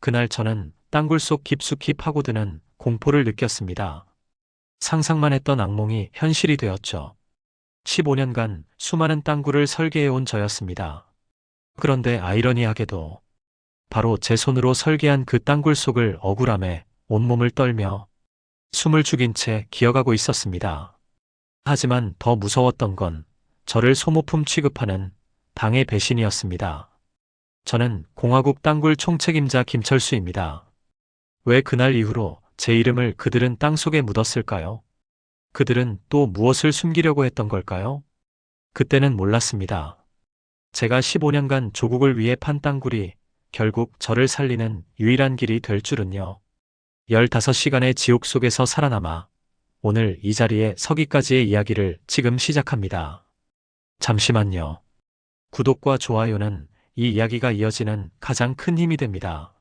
그날 저는 땅굴 속 깊숙이 파고드는 공포를 느꼈습니다. 상상만 했던 악몽이 현실이 되었죠. 15년간 수많은 땅굴을 설계해온 저였습니다. 그런데 아이러니하게도 바로 제 손으로 설계한 그 땅굴 속을 억울함에 온몸을 떨며 숨을 죽인 채 기어가고 있었습니다. 하지만 더 무서웠던 건 저를 소모품 취급하는 당의 배신이었습니다. 저는 공화국 땅굴 총책임자 김철수입니다. 왜 그날 이후로 제 이름을 그들은 땅속에 묻었을까요? 그들은 또 무엇을 숨기려고 했던 걸까요? 그때는 몰랐습니다. 제가 15년간 조국을 위해 판 땅굴이 결국 저를 살리는 유일한 길이 될 줄은요. 15시간의 지옥 속에서 살아남아 오늘 이 자리에 서기까지의 이야기를 지금 시작합니다. 잠시만요. 구독과 좋아요는 이 이야기가 이어지는 가장 큰 힘이 됩니다.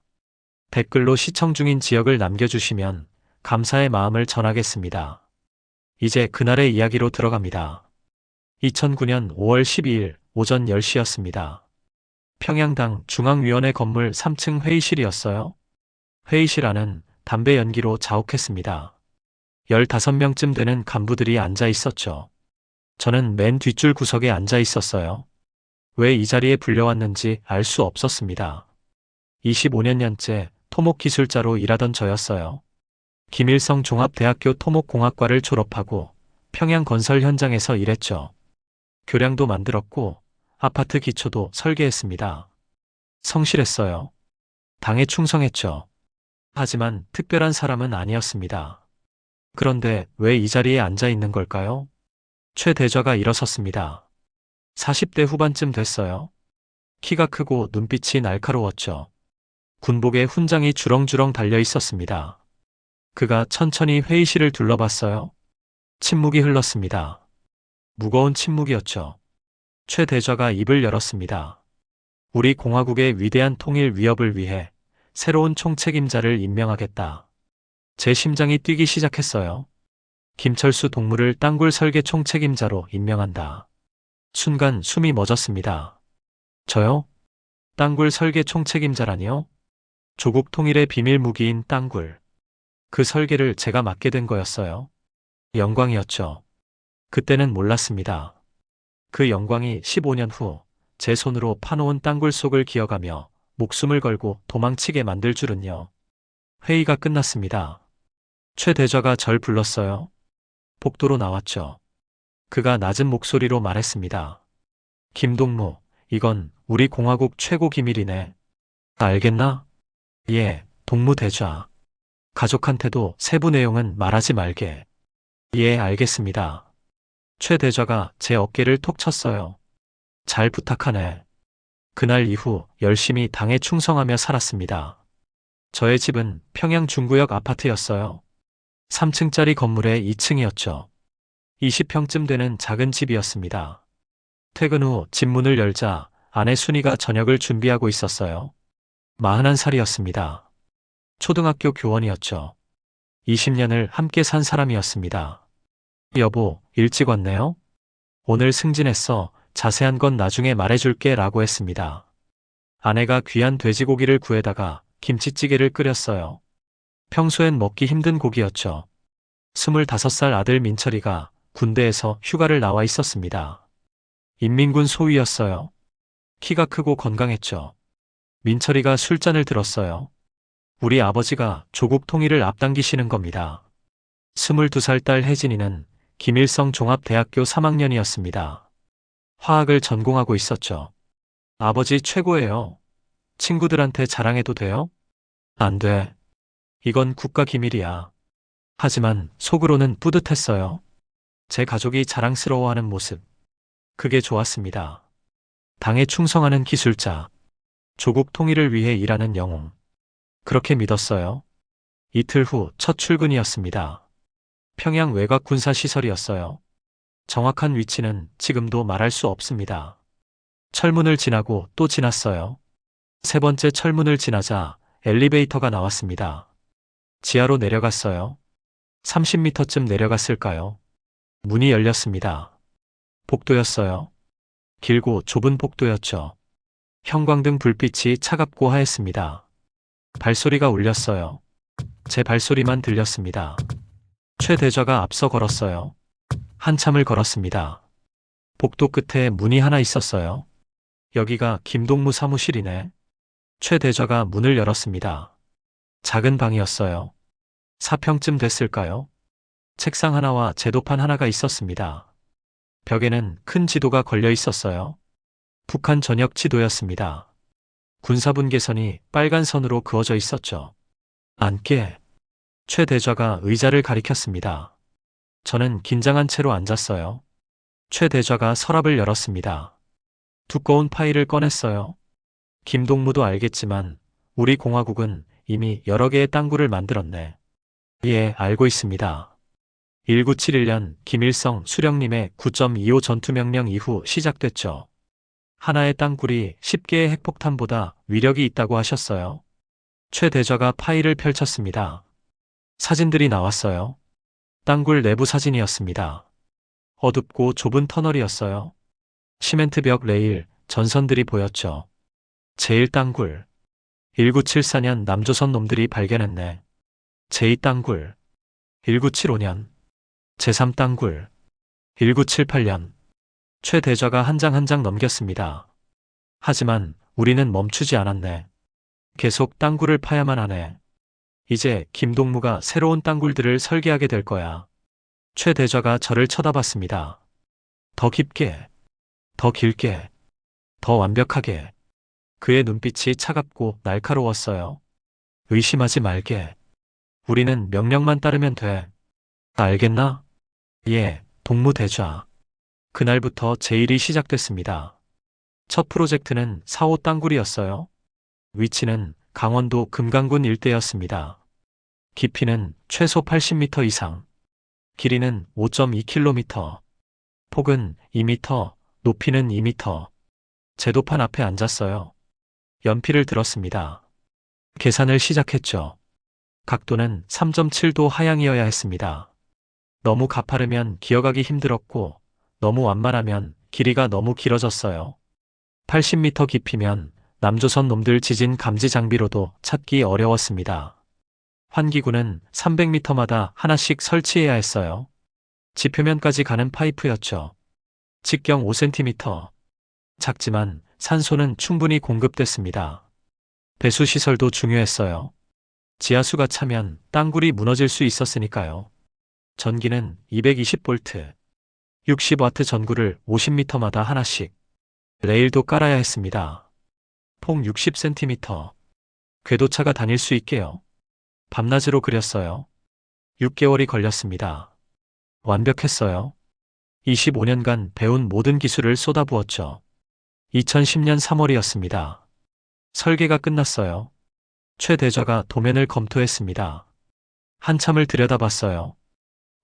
댓글로 시청 중인 지역을 남겨주시면 감사의 마음을 전하겠습니다. 이제 그날의 이야기로 들어갑니다. 2009년 5월 12일 오전 10시였습니다. 평양당 중앙위원회 건물 3층 회의실이었어요. 회의실 안은 담배 연기로 자욱했습니다. 15명쯤 되는 간부들이 앉아 있었죠. 저는 맨 뒷줄 구석에 앉아 있었어요. 왜 이 자리에 불려왔는지 알 수 없었습니다. 25년째 토목기술자로 일하던 저였어요. 김일성 종합대학교 토목공학과를 졸업하고 평양 건설 현장에서 일했죠. 교량도 만들었고 아파트 기초도 설계했습니다. 성실했어요. 당에 충성했죠. 하지만 특별한 사람은 아니었습니다. 그런데 왜 이 자리에 앉아 있는 걸까요? 최 대좌가 일어섰습니다. 40대 후반쯤 됐어요. 키가 크고 눈빛이 날카로웠죠. 군복에 훈장이 주렁주렁 달려 있었습니다. 그가 천천히 회의실을 둘러봤어요. 침묵이 흘렀습니다. 무거운 침묵이었죠. 최 대좌가 입을 열었습니다. 우리 공화국의 위대한 통일 위협을 위해 새로운 총책임자를 임명하겠다. 제 심장이 뛰기 시작했어요. 김철수 동무를 땅굴 설계 총책임자로 임명한다. 순간 숨이 멎었습니다. 저요? 땅굴 설계 총책임자라니요? 조국 통일의 비밀 무기인 땅굴. 그 설계를 제가 맡게 된 거였어요. 영광이었죠. 그때는 몰랐습니다. 그 영광이 15년 후 제 손으로 파놓은 땅굴 속을 기어가며 목숨을 걸고 도망치게 만들 줄은요. 회의가 끝났습니다. 최 대좌가 절 불렀어요. 복도로 나왔죠. 그가 낮은 목소리로 말했습니다. 김동무, 이건 우리 공화국 최고 기밀이네. 알겠나? 예, 동무 대좌. 가족한테도 세부 내용은 말하지 말게. 예, 알겠습니다. 최 대좌가 제 어깨를 톡 쳤어요. 잘 부탁하네. 그날 이후 열심히 당에 충성하며 살았습니다. 저의 집은 평양 중구역 아파트였어요. 3층짜리 건물의 2층이었죠. 20평쯤 되는 작은 집이었습니다. 퇴근 후 집 문을 열자 아내 순이가 저녁을 준비하고 있었어요. 41살이었습니다. 초등학교 교원이었죠. 20년을 함께 산 사람이었습니다. 여보, 일찍 왔네요? 오늘 승진했어. 자세한 건 나중에 말해줄게 라고 했습니다. 아내가 귀한 돼지고기를 구해다가 김치찌개를 끓였어요. 평소엔 먹기 힘든 고기였죠. 25살 아들 민철이가 군대에서 휴가를 나와 있었습니다. 인민군 소위였어요. 키가 크고 건강했죠. 민철이가 술잔을 들었어요. 우리 아버지가 조국 통일을 앞당기시는 겁니다. 22살 딸 혜진이는 김일성 종합대학교 3학년이었습니다. 화학을 전공하고 있었죠. 아버지 최고예요. 친구들한테 자랑해도 돼요? 안 돼. 이건 국가 기밀이야. 하지만 속으로는 뿌듯했어요. 제 가족이 자랑스러워하는 모습. 그게 좋았습니다. 당에 충성하는 기술자. 조국 통일을 위해 일하는 영웅. 그렇게 믿었어요. 이틀 후 첫 출근이었습니다. 평양 외곽 군사시설이었어요. 정확한 위치는 지금도 말할 수 없습니다. 철문을 지나고 또 지났어요. 세 번째 철문을 지나자 엘리베이터가 나왔습니다. 지하로 내려갔어요. 30m쯤 내려갔을까요? 문이 열렸습니다. 복도였어요. 길고 좁은 복도였죠. 형광등 불빛이 차갑고 하였습니다. 발소리가 울렸어요. 제 발소리만 들렸습니다. 최 대좌가 앞서 걸었어요. 한참을 걸었습니다. 복도 끝에 문이 하나 있었어요. 여기가 김동무 사무실이네. 최 대좌가 문을 열었습니다. 작은 방이었어요. 4평쯤 됐을까요? 책상 하나와 제도판 하나가 있었습니다. 벽에는 큰 지도가 걸려 있었어요. 북한 전역 지도였습니다. 군사분계선이 빨간 선으로 그어져 있었죠. 앉게. 최 대좌가 의자를 가리켰습니다. 저는 긴장한 채로 앉았어요. 최 대좌가 서랍을 열었습니다. 두꺼운 파일을 꺼냈어요. 김동무도 알겠지만 우리 공화국은 이미 여러 개의 땅굴을 만들었네. 예, 알고 있습니다. 1971년 김일성 수령님의 9.25 전투명령 이후 시작됐죠. 하나의 땅굴이 10개의 핵폭탄보다 위력이 있다고 하셨어요. 최 대좌가 파일을 펼쳤습니다. 사진들이 나왔어요. 땅굴 내부 사진이었습니다. 어둡고 좁은 터널이었어요. 시멘트 벽 레일, 전선들이 보였죠. 제1땅굴. 1974년 남조선 놈들이 발견했네. 제2땅굴. 1975년. 제3땅굴. 1978년. 최 대좌가 한 장 한 장 넘겼습니다. 하지만 우리는 멈추지 않았네. 계속 땅굴을 파야만 하네. 이제 김동무가 새로운 땅굴들을 설계하게 될 거야. 최 대좌가 저를 쳐다봤습니다. 더 깊게, 더 길게, 더 완벽하게. 그의 눈빛이 차갑고 날카로웠어요. 의심하지 말게. 우리는 명령만 따르면 돼. 알겠나? 예, 동무 대좌. 그날부터 제 일이 시작됐습니다. 첫 프로젝트는 4호 땅굴이었어요. 위치는 강원도 금강군 일대였습니다. 깊이는 최소 80m 이상, 길이는 5.2km, 폭은 2m, 높이는 2m. 제도판 앞에 앉았어요. 연필을 들었습니다. 계산을 시작했죠. 각도는 3.7도 하향이어야 했습니다. 너무 가파르면 기어가기 힘들었고 너무 완만하면 길이가 너무 길어졌어요. 80m 깊이면 남조선 놈들 지진 감지 장비로도 찾기 어려웠습니다. 환기구는 300m마다 하나씩 설치해야 했어요. 지표면까지 가는 파이프였죠. 직경 5cm. 작지만 산소는 충분히 공급됐습니다. 배수시설도 중요했어요. 지하수가 차면 땅굴이 무너질 수 있었으니까요. 전기는 220V, 60W 전구를 50m마다 하나씩. 레일도 깔아야 했습니다. 폭 60cm. 궤도차가 다닐 수 있게요. 밤낮으로 그렸어요. 6개월이 걸렸습니다. 완벽했어요. 25년간 배운 모든 기술을 쏟아부었죠. 2010년 3월이었습니다. 설계가 끝났어요. 최 대좌가 도면을 검토했습니다. 한참을 들여다봤어요.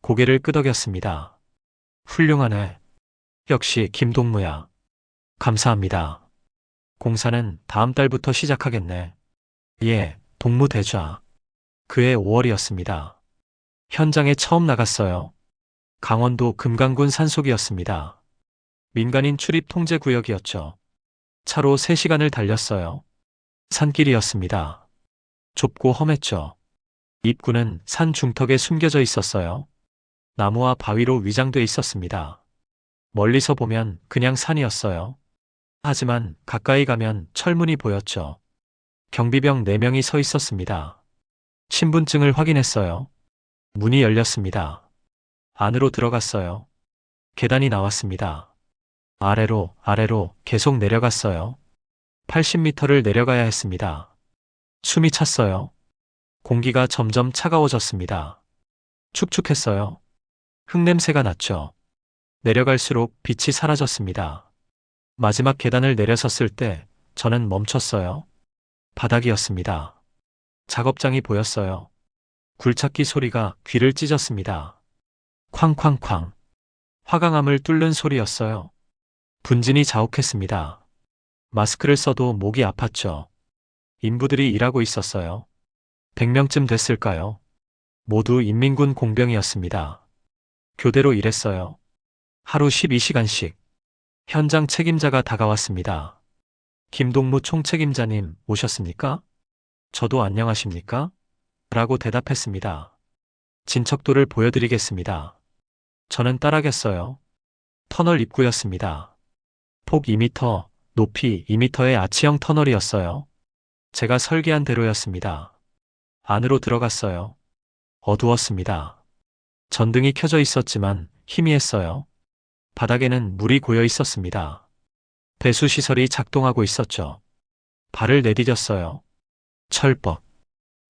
고개를 끄덕였습니다. 훌륭하네. 역시 김동무야. 감사합니다. 공사는 다음 달부터 시작하겠네. 예, 동무 대좌. 그해 5월이었습니다. 현장에 처음 나갔어요. 강원도 금강군 산속이었습니다. 민간인 출입 통제 구역이었죠. 차로 3시간을 달렸어요. 산길이었습니다. 좁고 험했죠. 입구는 산 중턱에 숨겨져 있었어요. 나무와 바위로 위장돼 있었습니다. 멀리서 보면 그냥 산이었어요. 하지만 가까이 가면 철문이 보였죠. 경비병 4명이 서 있었습니다. 신분증을 확인했어요. 문이 열렸습니다. 안으로 들어갔어요. 계단이 나왔습니다. 아래로 계속 내려갔어요. 80m를 내려가야 했습니다. 숨이 찼어요. 공기가 점점 차가워졌습니다. 축축했어요. 흙냄새가 났죠. 내려갈수록 빛이 사라졌습니다. 마지막 계단을 내려섰을 때 저는 멈췄어요. 바닥이었습니다. 작업장이 보였어요. 굴착기 소리가 귀를 찢었습니다. 쾅쾅쾅. 화강암을 뚫는 소리였어요. 분진이 자욱했습니다. 마스크를 써도 목이 아팠죠. 인부들이 일하고 있었어요. 100명쯤 됐을까요? 모두 인민군 공병이었습니다. 교대로 일했어요. 하루 12시간씩. 현장 책임자가 다가왔습니다. 김동무 총책임자님 오셨습니까? 저도 안녕하십니까? 라고 대답했습니다. 진척도를 보여드리겠습니다. 저는 따라겠어요. 터널 입구였습니다. 폭 2m, 높이 2m의 아치형 터널이었어요. 제가 설계한 대로였습니다. 안으로 들어갔어요. 어두웠습니다. 전등이 켜져 있었지만 희미했어요. 바닥에는 물이 고여 있었습니다. 배수 시설이 작동하고 있었죠. 발을 내디뎠어요. 철벅.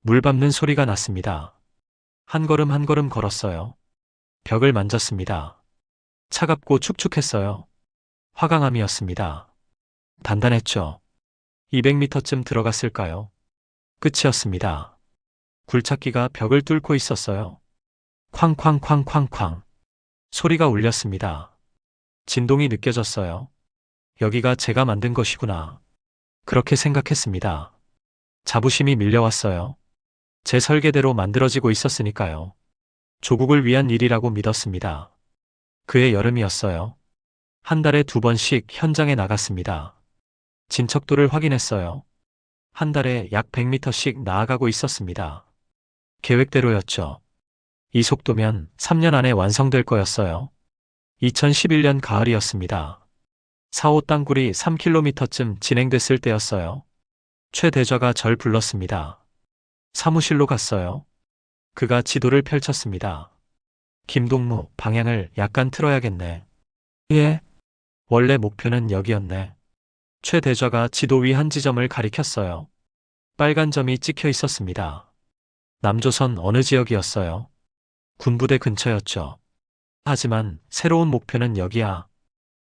물 밟는 소리가 났습니다. 한 걸음 한 걸음 걸었어요. 벽을 만졌습니다. 차갑고 축축했어요. 화강암이었습니다. 단단했죠. 200m쯤 들어갔을까요? 끝이었습니다. 굴착기가 벽을 뚫고 있었어요. 쾅쾅쾅쾅쾅. 소리가 울렸습니다. 진동이 느껴졌어요. 여기가 제가 만든 것이구나. 그렇게 생각했습니다. 자부심이 밀려왔어요. 제 설계대로 만들어지고 있었으니까요. 조국을 위한 일이라고 믿었습니다. 그해 여름이었어요. 한 달에 2번씩 현장에 나갔습니다. 진척도를 확인했어요. 한 달에 약 100m씩 나아가고 있었습니다. 계획대로였죠. 이 속도면 3년 안에 완성될 거였어요. 2011년 가을이었습니다. 4호 땅굴이 3km쯤 진행됐을 때였어요. 최 대좌가 절 불렀습니다. 사무실로 갔어요. 그가 지도를 펼쳤습니다. 김동무, 방향을 약간 틀어야겠네. 예. 원래 목표는 여기였네. 최 대좌가 지도 위 한 지점을 가리켰어요. 빨간 점이 찍혀 있었습니다. 남조선 어느 지역이었어요? 군부대 근처였죠. 하지만 새로운 목표는 여기야.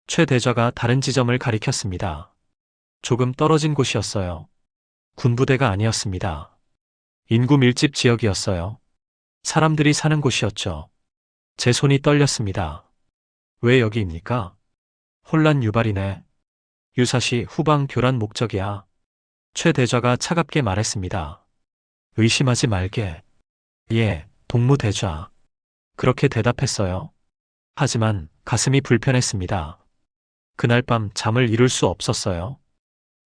최 대좌가 다른 지점을 가리켰습니다. 조금 떨어진 곳이었어요. 군부대가 아니었습니다. 인구 밀집 지역이었어요. 사람들이 사는 곳이었죠. 제 손이 떨렸습니다. 왜 여기입니까? 혼란 유발이네. 유사시 후방 교란 목적이야. 최 대좌가 차갑게 말했습니다. 의심하지 말게. 예, 동무대좌. 그렇게 대답했어요. 하지만 가슴이 불편했습니다. 그날 밤 잠을 이룰 수 없었어요.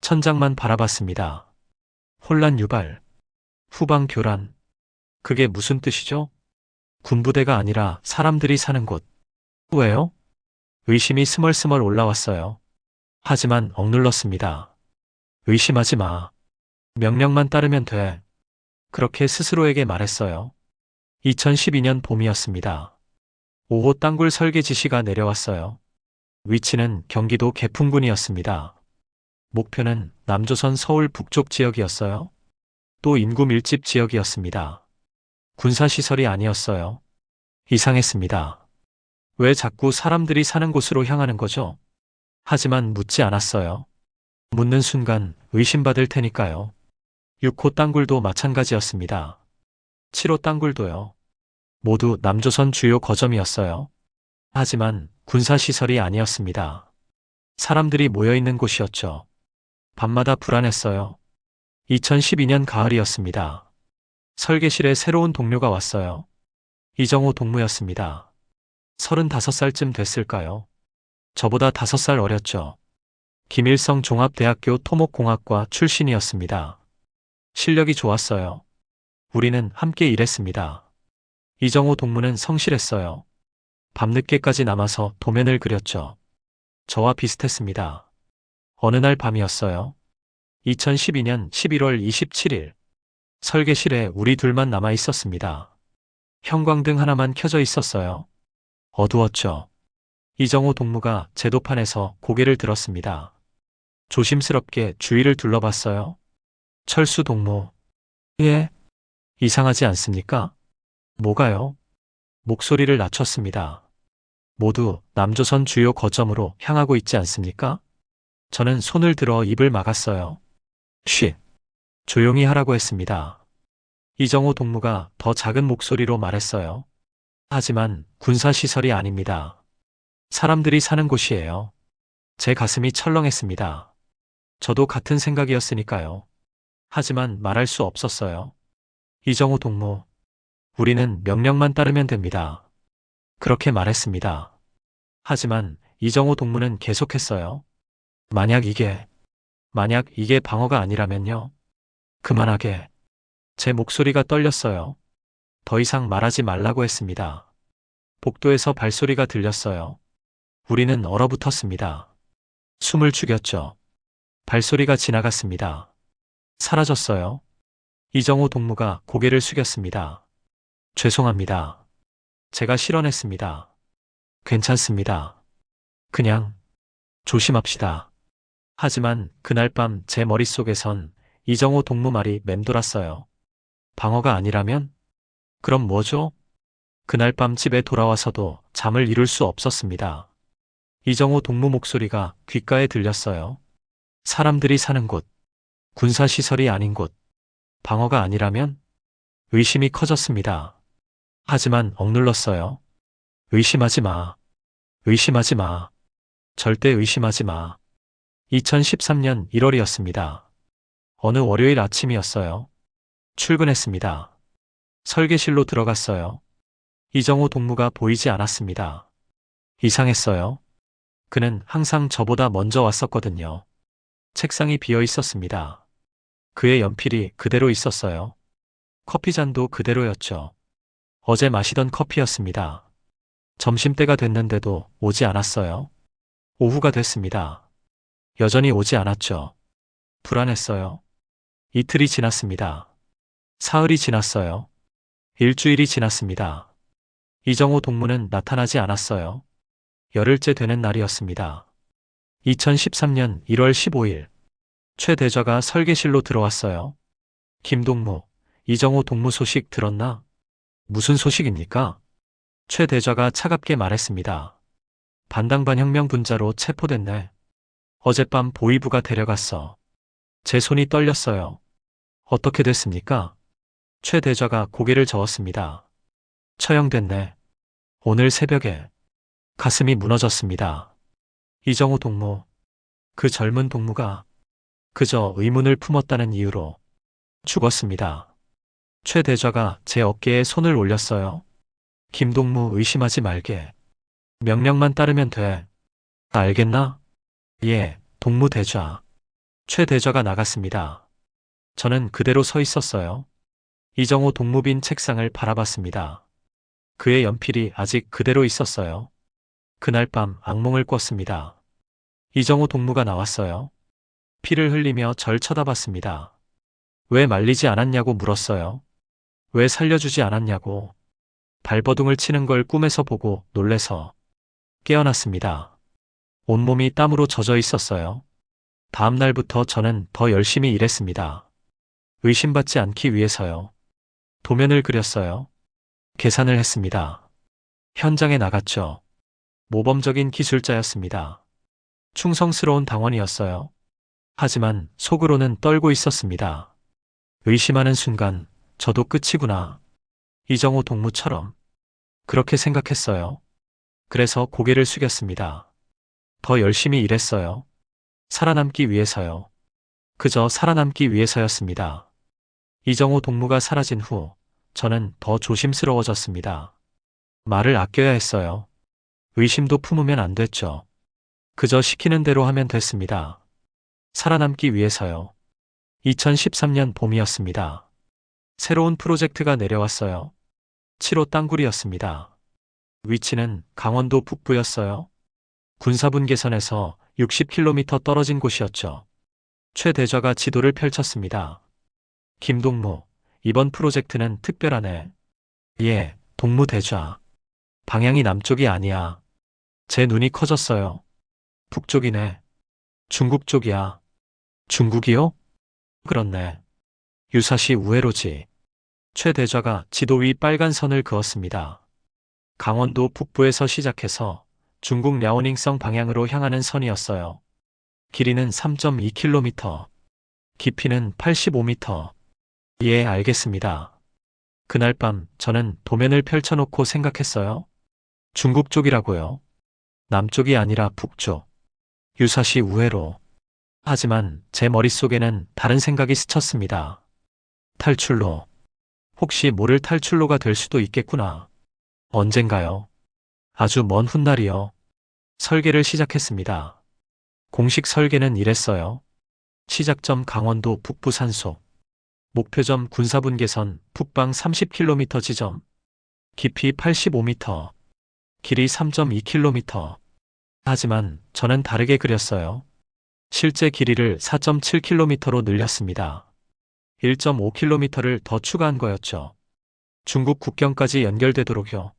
천장만 바라봤습니다. 혼란 유발. 후방 교란. 그게 무슨 뜻이죠? 군부대가 아니라 사람들이 사는 곳. 왜요? 의심이 스멀스멀 올라왔어요. 하지만 억눌렀습니다. 의심하지 마. 명령만 따르면 돼. 그렇게 스스로에게 말했어요. 2012년 봄이었습니다. 5호 땅굴 설계 지시가 내려왔어요. 위치는 경기도 개풍군이었습니다. 목표는 남조선 서울 북쪽 지역이었어요. 또 인구 밀집 지역이었습니다. 군사시설이 아니었어요. 이상했습니다. 왜 자꾸 사람들이 사는 곳으로 향하는 거죠? 하지만 묻지 않았어요. 묻는 순간 의심받을 테니까요. 6호 땅굴도 마찬가지였습니다. 7호 땅굴도요. 모두 남조선 주요 거점이었어요. 하지만 군사시설이 아니었습니다. 사람들이 모여있는 곳이었죠. 밤마다 불안했어요. 2012년 가을이었습니다. 설계실에 새로운 동료가 왔어요. 이정호 동무였습니다. 35살쯤 됐을까요? 저보다 5살 어렸죠. 김일성 종합대학교 토목공학과 출신이었습니다. 실력이 좋았어요. 우리는 함께 일했습니다. 이정호 동무는 성실했어요. 밤늦게까지 남아서 도면을 그렸죠. 저와 비슷했습니다. 어느 날 밤이었어요. 2012년 11월 27일. 설계실에 우리 둘만 남아 있었습니다. 형광등 하나만 켜져 있었어요. 어두웠죠. 이정호 동무가 제도판에서 고개를 들었습니다. 조심스럽게 주위를 둘러봤어요. 철수 동무. 예? 이상하지 않습니까? 뭐가요? 목소리를 낮췄습니다. 모두 남조선 주요 거점으로 향하고 있지 않습니까? 저는 손을 들어 입을 막았어요. 쉿. 조용히 하라고 했습니다. 이정호 동무가 더 작은 목소리로 말했어요. 하지만 군사시설이 아닙니다. 사람들이 사는 곳이에요. 제 가슴이 철렁했습니다. 저도 같은 생각이었으니까요. 하지만 말할 수 없었어요. 이정호 동무. 우리는 명령만 따르면 됩니다. 그렇게 말했습니다. 하지만 이정호 동무는 계속했어요. 만약 이게 방어가 아니라면요. 그만하게. 제 목소리가 떨렸어요. 더 이상 말하지 말라고 했습니다. 복도에서 발소리가 들렸어요. 우리는 얼어붙었습니다. 숨을 죽였죠. 발소리가 지나갔습니다. 사라졌어요. 이정호 동무가 고개를 숙였습니다. 죄송합니다. 제가 실언했습니다. 괜찮습니다. 그냥 조심합시다. 하지만 그날 밤 제 머릿속에선 이정호 동무 말이 맴돌았어요. 방어가 아니라면? 그럼 뭐죠? 그날 밤 집에 돌아와서도 잠을 이룰 수 없었습니다. 이정호 동무 목소리가 귓가에 들렸어요. 사람들이 사는 곳, 군사시설이 아닌 곳, 방어가 아니라면? 의심이 커졌습니다. 하지만 억눌렀어요. 의심하지 마. 의심하지 마. 절대 의심하지 마. 2013년 1월이었습니다. 어느 월요일 아침이었어요. 출근했습니다. 설계실로 들어갔어요. 이정호 동무가 보이지 않았습니다. 이상했어요. 그는 항상 저보다 먼저 왔었거든요. 책상이 비어 있었습니다. 그의 연필이 그대로 있었어요. 커피잔도 그대로였죠. 어제 마시던 커피였습니다. 점심때가 됐는데도 오지 않았어요. 오후가 됐습니다. 여전히 오지 않았죠. 불안했어요. 이틀이 지났습니다. 사흘이 지났어요. 일주일이 지났습니다. 이정호 동무는 나타나지 않았어요. 열흘째 되는 날이었습니다. 2013년 1월 15일 최 대좌가 설계실로 들어왔어요. 김동무, 이정호 동무 소식 들었나? 무슨 소식입니까? 최 대좌가 차갑게 말했습니다. 반당반 혁명 분자로 체포됐네. 어젯밤 보위부가 데려갔어. 제 손이 떨렸어요. 어떻게 됐습니까? 최 대좌가 고개를 저었습니다. 처형됐네. 오늘 새벽에. 가슴이 무너졌습니다. 이정호 동무, 그 젊은 동무가 그저 의문을 품었다는 이유로 죽었습니다. 최 대좌가 제 어깨에 손을 올렸어요. 김동무 의심하지 말게. 명령만 따르면 돼. 알겠나? 예, 동무 대좌. 최 대좌가 나갔습니다. 저는 그대로 서 있었어요. 이정호 동무 빈 책상을 바라봤습니다. 그의 연필이 아직 그대로 있었어요. 그날 밤 악몽을 꿨습니다. 이정호 동무가 나왔어요. 피를 흘리며 절 쳐다봤습니다. 왜 말리지 않았냐고 물었어요. 왜 살려주지 않았냐고. 발버둥을 치는 걸 꿈에서 보고 놀래서 깨어났습니다. 온몸이 땀으로 젖어 있었어요. 다음 날부터 저는 더 열심히 일했습니다. 의심받지 않기 위해서요. 도면을 그렸어요. 계산을 했습니다. 현장에 나갔죠. 모범적인 기술자였습니다. 충성스러운 당원이었어요. 하지만 속으로는 떨고 있었습니다. 의심하는 순간 저도 끝이구나. 이정호 동무처럼. 그렇게 생각했어요. 그래서 고개를 숙였습니다. 더 열심히 일했어요. 살아남기 위해서요. 그저 살아남기 위해서였습니다. 이정호 동무가 사라진 후 저는 더 조심스러워졌습니다. 말을 아껴야 했어요. 의심도 품으면 안 됐죠. 그저 시키는 대로 하면 됐습니다. 살아남기 위해서요. 2013년 봄이었습니다. 새로운 프로젝트가 내려왔어요. 7호 땅굴이었습니다. 위치는 강원도 북부였어요. 군사분계선에서 60km 떨어진 곳이었죠. 최 대좌가 지도를 펼쳤습니다. 김동무, 이번 프로젝트는 특별하네. 예, 동무 대좌. 방향이 남쪽이 아니야. 제 눈이 커졌어요. 북쪽이네. 중국 쪽이야. 중국이요? 그렇네. 유사시 우회로지. 최 대좌가 지도 위 빨간 선을 그었습니다. 강원도 북부에서 시작해서 중국 랴오닝성 방향으로 향하는 선이었어요. 길이는 3.2km. 깊이는 85m. 예, 알겠습니다. 그날 밤 저는 도면을 펼쳐놓고 생각했어요. 중국 쪽이라고요. 남쪽이 아니라 북쪽. 유사시 우회로. 하지만 제 머릿속에는 다른 생각이 스쳤습니다. 탈출로. 혹시 모를 탈출로가 될 수도 있겠구나. 언젠가요? 아주 먼 훗날이요. 설계를 시작했습니다. 공식 설계는 이랬어요. 시작점 강원도 북부 산속. 목표점 군사분계선 북방 30km 지점. 깊이 85m. 길이 3.2km. 하지만 저는 다르게 그렸어요. 실제 길이를 4.7km로 늘렸습니다. 1.5km를 더 추가한 거였죠. 중국 국경까지 연결되도록요.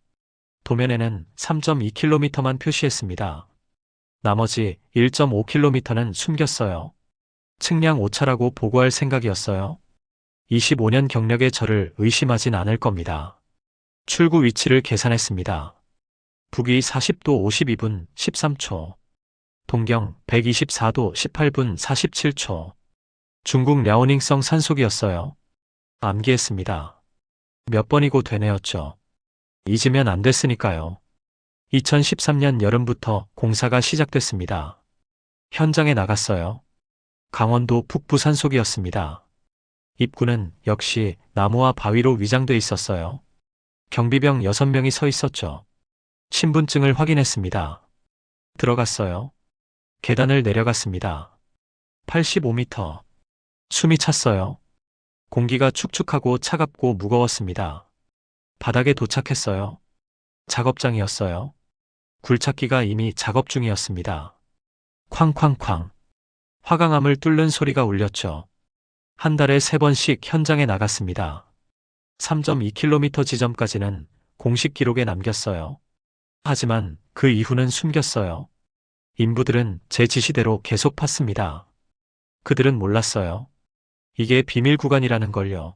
도면에는 3.2km만 표시했습니다. 나머지 1.5km는 숨겼어요. 측량 오차라고 보고할 생각이었어요. 25년 경력의 저를 의심하진 않을 겁니다. 출구 위치를 계산했습니다. 북위 40도 52분 13초. 동경 124도 18분 47초. 중국 랴오닝성 산속이었어요. 암기했습니다. 몇 번이고 되뇌었죠. 잊으면 안 됐으니까요. 2013년 여름부터 공사가 시작됐습니다. 현장에 나갔어요. 강원도 북부 산속이었습니다. 입구는 역시 나무와 바위로 위장돼 있었어요. 경비병 6명이 서 있었죠. 신분증을 확인했습니다. 들어갔어요. 계단을 내려갔습니다. 85m. 숨이 찼어요. 공기가 축축하고 차갑고 무거웠습니다. 바닥에 도착했어요. 작업장이었어요. 굴착기가 이미 작업 중이었습니다. 쾅쾅쾅. 화강암을 뚫는 소리가 울렸죠. 한 달에 3번씩 현장에 나갔습니다. 3.2km 지점까지는 공식 기록에 남겼어요. 하지만 그 이후는 숨겼어요. 인부들은 제 지시대로 계속 팠습니다. 그들은 몰랐어요. 이게 비밀 구간이라는 걸요.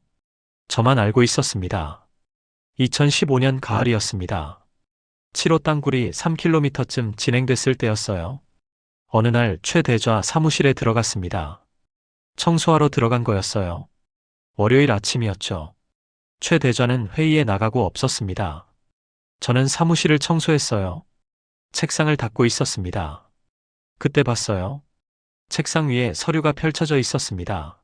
저만 알고 있었습니다. 2015년 가을이었습니다. 7호 땅굴이 3km쯤 진행됐을 때였어요. 어느 날 최 대좌 사무실에 들어갔습니다. 청소하러 들어간 거였어요. 월요일 아침이었죠. 최 대좌는 회의에 나가고 없었습니다. 저는 사무실을 청소했어요. 책상을 닦고 있었습니다. 그때 봤어요. 책상 위에 서류가 펼쳐져 있었습니다.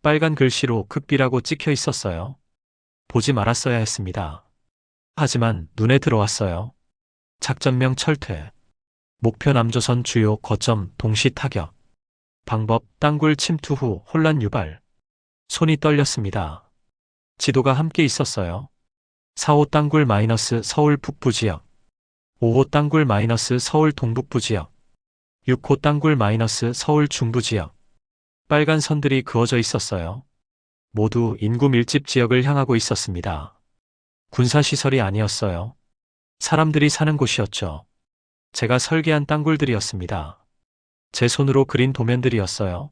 빨간 글씨로 극비라고 찍혀 있었어요. 보지 말았어야 했습니다. 하지만 눈에 들어왔어요. 작전명 철퇴. 목표 남조선 주요 거점 동시 타격. 방법 땅굴 침투 후 혼란 유발. 손이 떨렸습니다. 지도가 함께 있었어요. 4호 땅굴 마이너스 서울 북부 지역. 5호 땅굴 마이너스 서울 동북부 지역. 6호 땅굴 마이너스 서울 중부 지역. 빨간 선들이 그어져 있었어요. 모두 인구 밀집 지역을 향하고 있었습니다. 군사시설이 아니었어요. 사람들이 사는 곳이었죠. 제가 설계한 땅굴들이었습니다. 제 손으로 그린 도면들이었어요.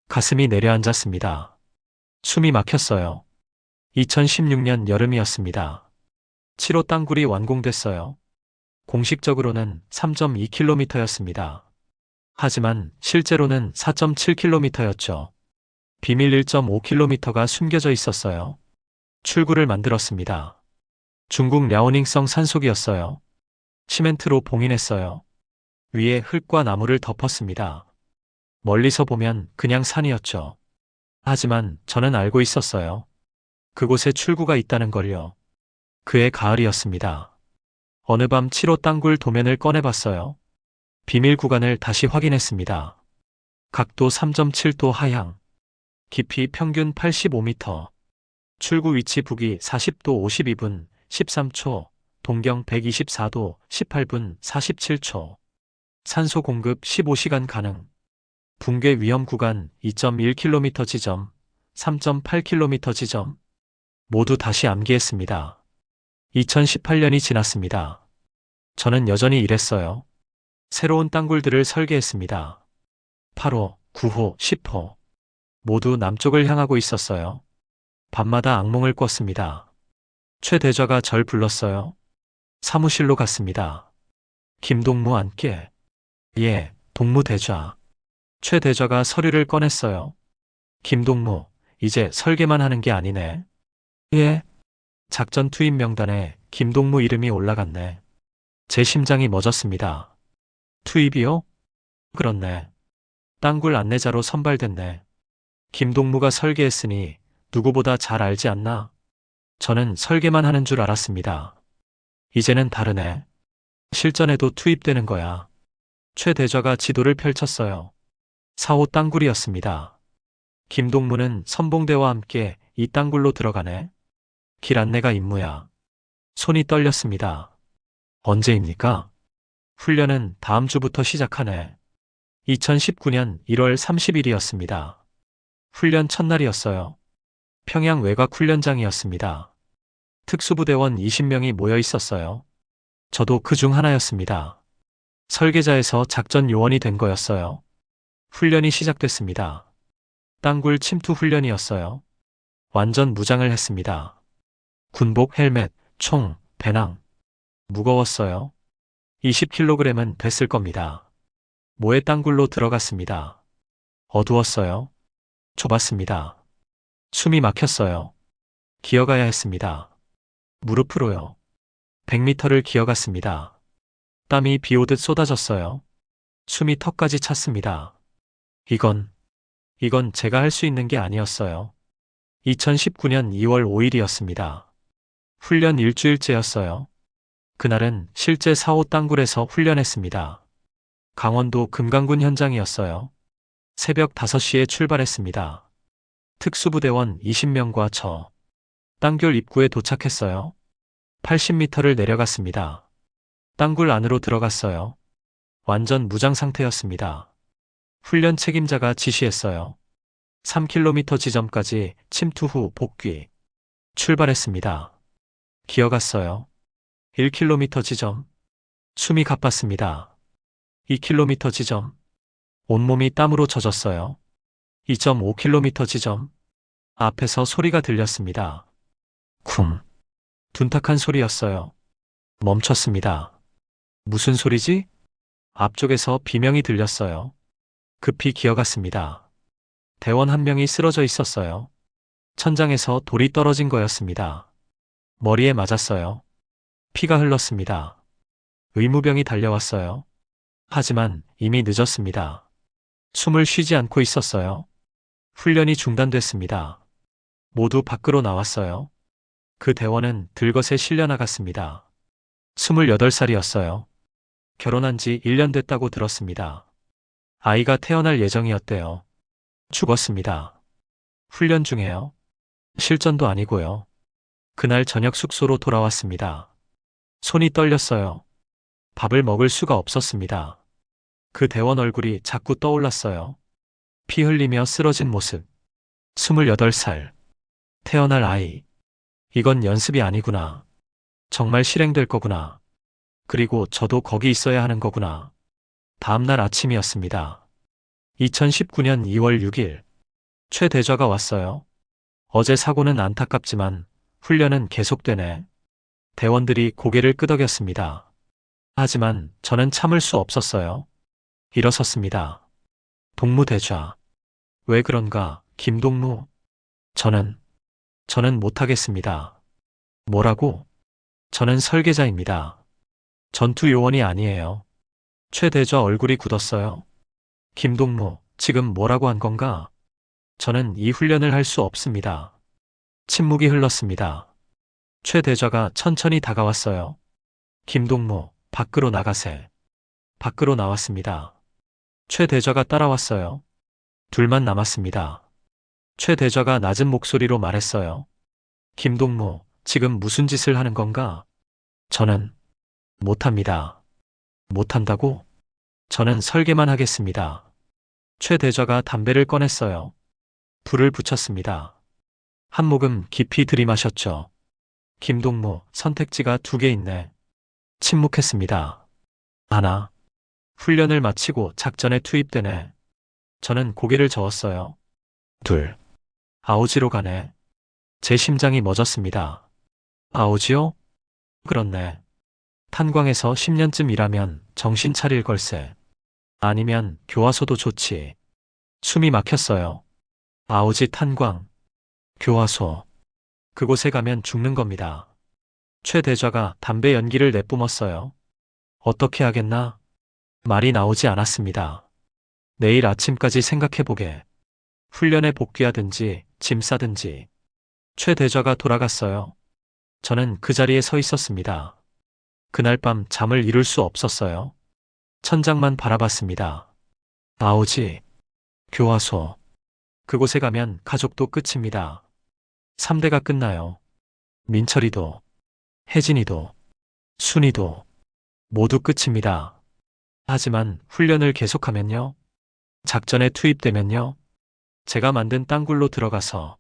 가슴이 내려앉았습니다. 숨이 막혔어요. 2016년 여름이었습니다. 7호 땅굴이 완공됐어요. 공식적으로는 3.2km였습니다. 하지만 실제로는 4.7km였죠. 비밀 1.5km가 숨겨져 있었어요. 출구를 만들었습니다. 중국 랴오닝성 산속이었어요. 시멘트로 봉인했어요. 위에 흙과 나무를 덮었습니다. 멀리서 보면 그냥 산이었죠. 하지만 저는 알고 있었어요. 그곳에 출구가 있다는 걸요. 그해 가을이었습니다. 어느 밤 7호 땅굴 도면을 꺼내봤어요. 비밀 구간을 다시 확인했습니다. 각도 3.7도 하향. 깊이 평균 85m. 출구 위치 북위 40도 52분 13초. 동경 124도 18분 47초. 산소 공급 15시간 가능. 붕괴 위험 구간 2.1km 지점, 3.8km 지점. 모두 다시 암기했습니다. 2018년이 지났습니다. 저는 여전히 일했어요. 새로운 땅굴들을 설계했습니다. 8호, 9호, 10호. 모두 남쪽을 향하고 있었어요. 밤마다 악몽을 꿨습니다. 최 대좌가 절 불렀어요. 사무실로 갔습니다. 김동무 안께. 예, 동무 대좌. 최 대좌가 서류를 꺼냈어요. 김동무, 이제 설계만 하는 게 아니네. 예. 작전 투입 명단에 김동무 이름이 올라갔네. 제 심장이 멎었습니다. 투입이요? 그렇네. 땅굴 안내자로 선발됐네. 김동무가 설계했으니 누구보다 잘 알지 않나? 저는 설계만 하는 줄 알았습니다. 이제는 다르네. 실전에도 투입되는 거야. 최 대좌가 지도를 펼쳤어요. 4호 땅굴이었습니다. 김동무는 선봉대와 함께 이 땅굴로 들어가네. 길 안내가 임무야. 손이 떨렸습니다. 언제입니까? 훈련은 다음 주부터 시작하네. 2019년 1월 30일이었습니다. 훈련 첫날이었어요. 평양 외곽 훈련장이었습니다. 특수부대원 20명이 모여 있었어요. 저도 그 중 하나였습니다. 설계자에서 작전 요원이 된 거였어요. 훈련이 시작됐습니다. 땅굴 침투 훈련이었어요. 완전 무장을 했습니다. 군복, 헬멧, 총, 배낭. 무거웠어요. 20kg은 됐을 겁니다. 모래 땅굴로 들어갔습니다. 어두웠어요. 좁았습니다. 숨이 막혔어요. 기어가야 했습니다. 무릎으로요. 100m를 기어갔습니다. 땀이 비 오듯 쏟아졌어요. 숨이 턱까지 찼습니다. 이건 제가 할 수 있는 게 아니었어요. 2019년 2월 5일이었습니다. 훈련 일주일째였어요. 그날은 실제 4호 땅굴에서 훈련했습니다. 강원도 금강군 현장이었어요. 새벽 5시에 출발했습니다. 특수부대원 20명과 저. 땅굴 입구에 도착했어요. 80m를 내려갔습니다. 땅굴 안으로 들어갔어요. 완전 무장 상태였습니다. 훈련 책임자가 지시했어요. 3km 지점까지 침투 후 복귀. 출발했습니다. 기어갔어요. 1km 지점. 숨이 가빴습니다. 2km 지점. 온몸이 땀으로 젖었어요. 2.5km 지점. 앞에서 소리가 들렸습니다. 쿵. 둔탁한 소리였어요. 멈췄습니다. 무슨 소리지? 앞쪽에서 비명이 들렸어요. 급히 기어갔습니다. 대원 한 명이 쓰러져 있었어요. 천장에서 돌이 떨어진 거였습니다. 머리에 맞았어요. 피가 흘렀습니다. 의무병이 달려왔어요. 하지만 이미 늦었습니다. 숨을 쉬지 않고 있었어요. 훈련이 중단됐습니다. 모두 밖으로 나왔어요. 그 대원은 들것에 실려 나갔습니다. 28살이었어요. 결혼한 지 1년 됐다고 들었습니다. 아이가 태어날 예정이었대요. 죽었습니다. 훈련 중에요. 실전도 아니고요. 그날 저녁 숙소로 돌아왔습니다. 손이 떨렸어요. 밥을 먹을 수가 없었습니다. 그 대원 얼굴이 자꾸 떠올랐어요. 피 흘리며 쓰러진 모습. 28살. 태어날 아이. 이건 연습이 아니구나. 정말 실행될 거구나. 그리고 저도 거기 있어야 하는 거구나. 다음날 아침이었습니다. 2019년 2월 6일. 최 대좌가 왔어요. 어제 사고는 안타깝지만 훈련은 계속되네. 대원들이 고개를 끄덕였습니다. 하지만 저는 참을 수 없었어요. 일어섰습니다. 동무 대좌. 왜 그런가, 김동무? 저는 못하겠습니다. 뭐라고? 저는 설계자입니다. 전투 요원이 아니에요. 최 대좌 얼굴이 굳었어요. 김동무, 지금 뭐라고 한 건가? 저는 이 훈련을 할 수 없습니다. 침묵이 흘렀습니다. 최 대좌가 천천히 다가왔어요. 김동무, 밖으로 나가세. 밖으로 나왔습니다. 최 대좌가 따라왔어요. 둘만 남았습니다. 최 대좌가 낮은 목소리로 말했어요. 김동무, 지금 무슨 짓을 하는 건가? 저는 못합니다. 못한다고? 저는 설계만 하겠습니다. 최 대좌가 담배를 꺼냈어요. 불을 붙였습니다. 한 모금 깊이 들이마셨죠. 김동무, 선택지가 2개 있네. 침묵했습니다. 하나. 훈련을 마치고 작전에 투입되네. 저는 고개를 저었어요. 둘. 아오지로 가네. 제 심장이 멎었습니다. 아오지요? 그렇네. 탄광에서 10년쯤 일하면 정신 차릴 걸세. 아니면 교화소도 좋지. 숨이 막혔어요. 아오지 탄광. 교화소. 그곳에 가면 죽는 겁니다. 최 대좌가 담배 연기를 내뿜었어요. 어떻게 하겠나? 말이 나오지 않았습니다. 내일 아침까지 생각해보게. 훈련에 복귀하든지 짐 싸든지. 최 대좌가 돌아갔어요. 저는 그 자리에 서 있었습니다. 그날 밤 잠을 이룰 수 없었어요. 천장만 바라봤습니다. 아오지. 교화소. 그곳에 가면 가족도 끝입니다. 3대가 끝나요. 민철이도, 혜진이도, 순이도 모두 끝입니다. 하지만 훈련을 계속하면요. 작전에 투입되면요. 제가 만든 땅굴로 들어가서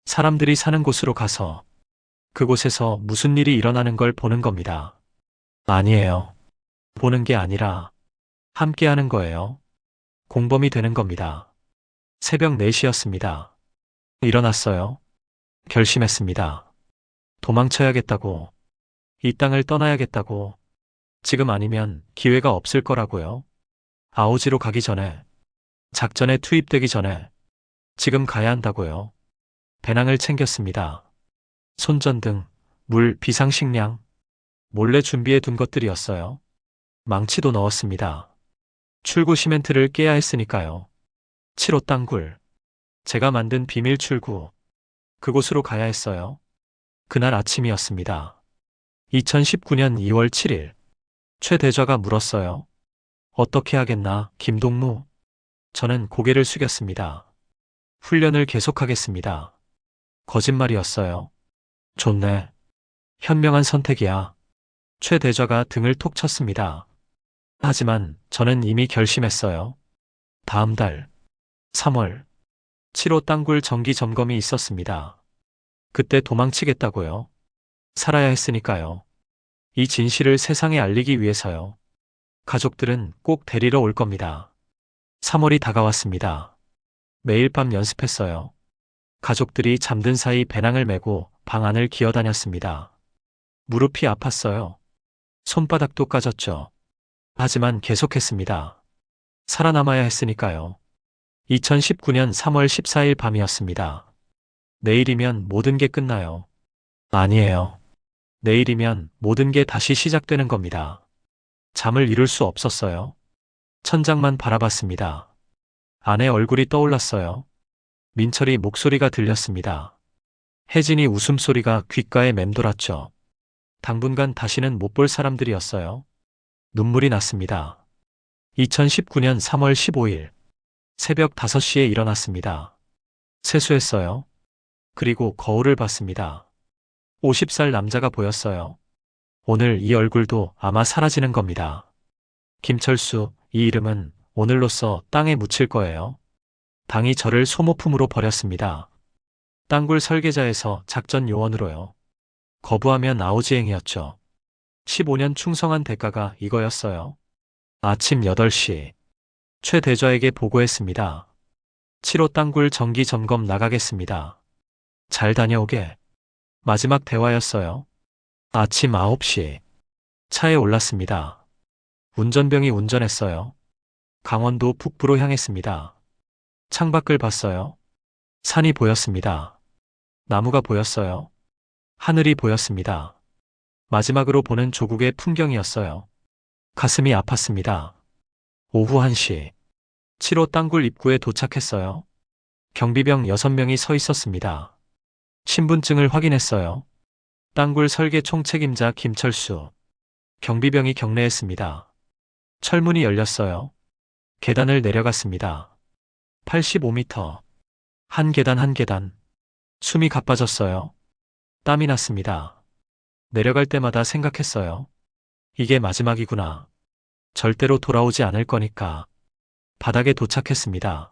사람들이 사는 곳으로 가서 그곳에서 무슨 일이 일어나는 걸 보는 겁니다. 아니에요. 보는 게 아니라 함께 하는 거예요. 공범이 되는 겁니다. 새벽 4시였습니다. 일어났어요. 결심했습니다. 도망쳐야겠다고. 이 땅을 떠나야겠다고. 지금 아니면 기회가 없을 거라고요. 아오지로 가기 전에, 작전에 투입되기 전에 지금 가야 한다고요. 배낭을 챙겼습니다. 손전등, 물, 비상식량, 몰래 준비해 둔 것들이었어요. 망치도 넣었습니다. 출구 시멘트를 깨야 했으니까요. 7호 땅굴. 제가 만든 비밀 출구. 그곳으로 가야 했어요. 그날 아침이었습니다. 2019년 2월 7일. 최 대좌가 물었어요. 어떻게 하겠나, 김동무? 저는 고개를 숙였습니다. 훈련을 계속하겠습니다. 거짓말이었어요. 좋네. 현명한 선택이야. 최 대좌가 등을 톡 쳤습니다. 하지만 저는 이미 결심했어요. 다음 달 3월 7호 땅굴 정기 점검이 있었습니다. 그때 도망치겠다고요. 살아야 했으니까요. 이 진실을 세상에 알리기 위해서요. 가족들은 꼭 데리러 올 겁니다. 3월이 다가왔습니다. 매일 밤 연습했어요. 가족들이 잠든 사이 배낭을 메고 방 안을 기어다녔습니다. 무릎이 아팠어요. 손바닥도 까졌죠. 하지만 계속했습니다. 살아남아야 했으니까요. 2019년 3월 14일 밤이었습니다. 내일이면 모든 게 끝나요. 아니에요. 내일이면 모든 게 다시 시작되는 겁니다. 잠을 이룰 수 없었어요. 천장만 바라봤습니다. 아내 얼굴이 떠올랐어요. 민철이 목소리가 들렸습니다. 혜진이 웃음소리가 귓가에 맴돌았죠. 당분간 다시는 못 볼 사람들이었어요. 눈물이 났습니다. 2019년 3월 15일 새벽 5시에 일어났습니다. 세수했어요. 그리고 거울을 봤습니다. 50살 남자가 보였어요. 오늘 이 얼굴도 아마 사라지는 겁니다. 김철수, 이 이름은 오늘로써 땅에 묻힐 거예요. 당이 저를 소모품으로 버렸습니다. 땅굴 설계자에서 작전 요원으로요. 거부하면 아오지행이었죠. 15년 충성한 대가가 이거였어요. 아침 8시 최 대좌에게 보고했습니다. 7호 땅굴 정기 점검 나가겠습니다. 잘 다녀오게. 마지막 대화였어요. 아침 9시 차에 올랐습니다. 운전병이 운전했어요. 강원도 북부로 향했습니다. 창밖을 봤어요. 산이 보였습니다. 나무가 보였어요. 하늘이 보였습니다. 마지막으로 보는 조국의 풍경이었어요. 가슴이 아팠습니다. 오후 1시 7호 땅굴 입구에 도착했어요. 경비병 6명이 서 있었습니다. 신분증을 확인했어요. 땅굴 설계 총책임자 김철수. 경비병이 경례했습니다. 철문이 열렸어요. 계단을 내려갔습니다. 85m. 한 계단 한 계단. 숨이 가빠졌어요. 땀이 났습니다. 내려갈 때마다 생각했어요. 이게 마지막이구나. 절대로 돌아오지 않을 거니까. 바닥에 도착했습니다.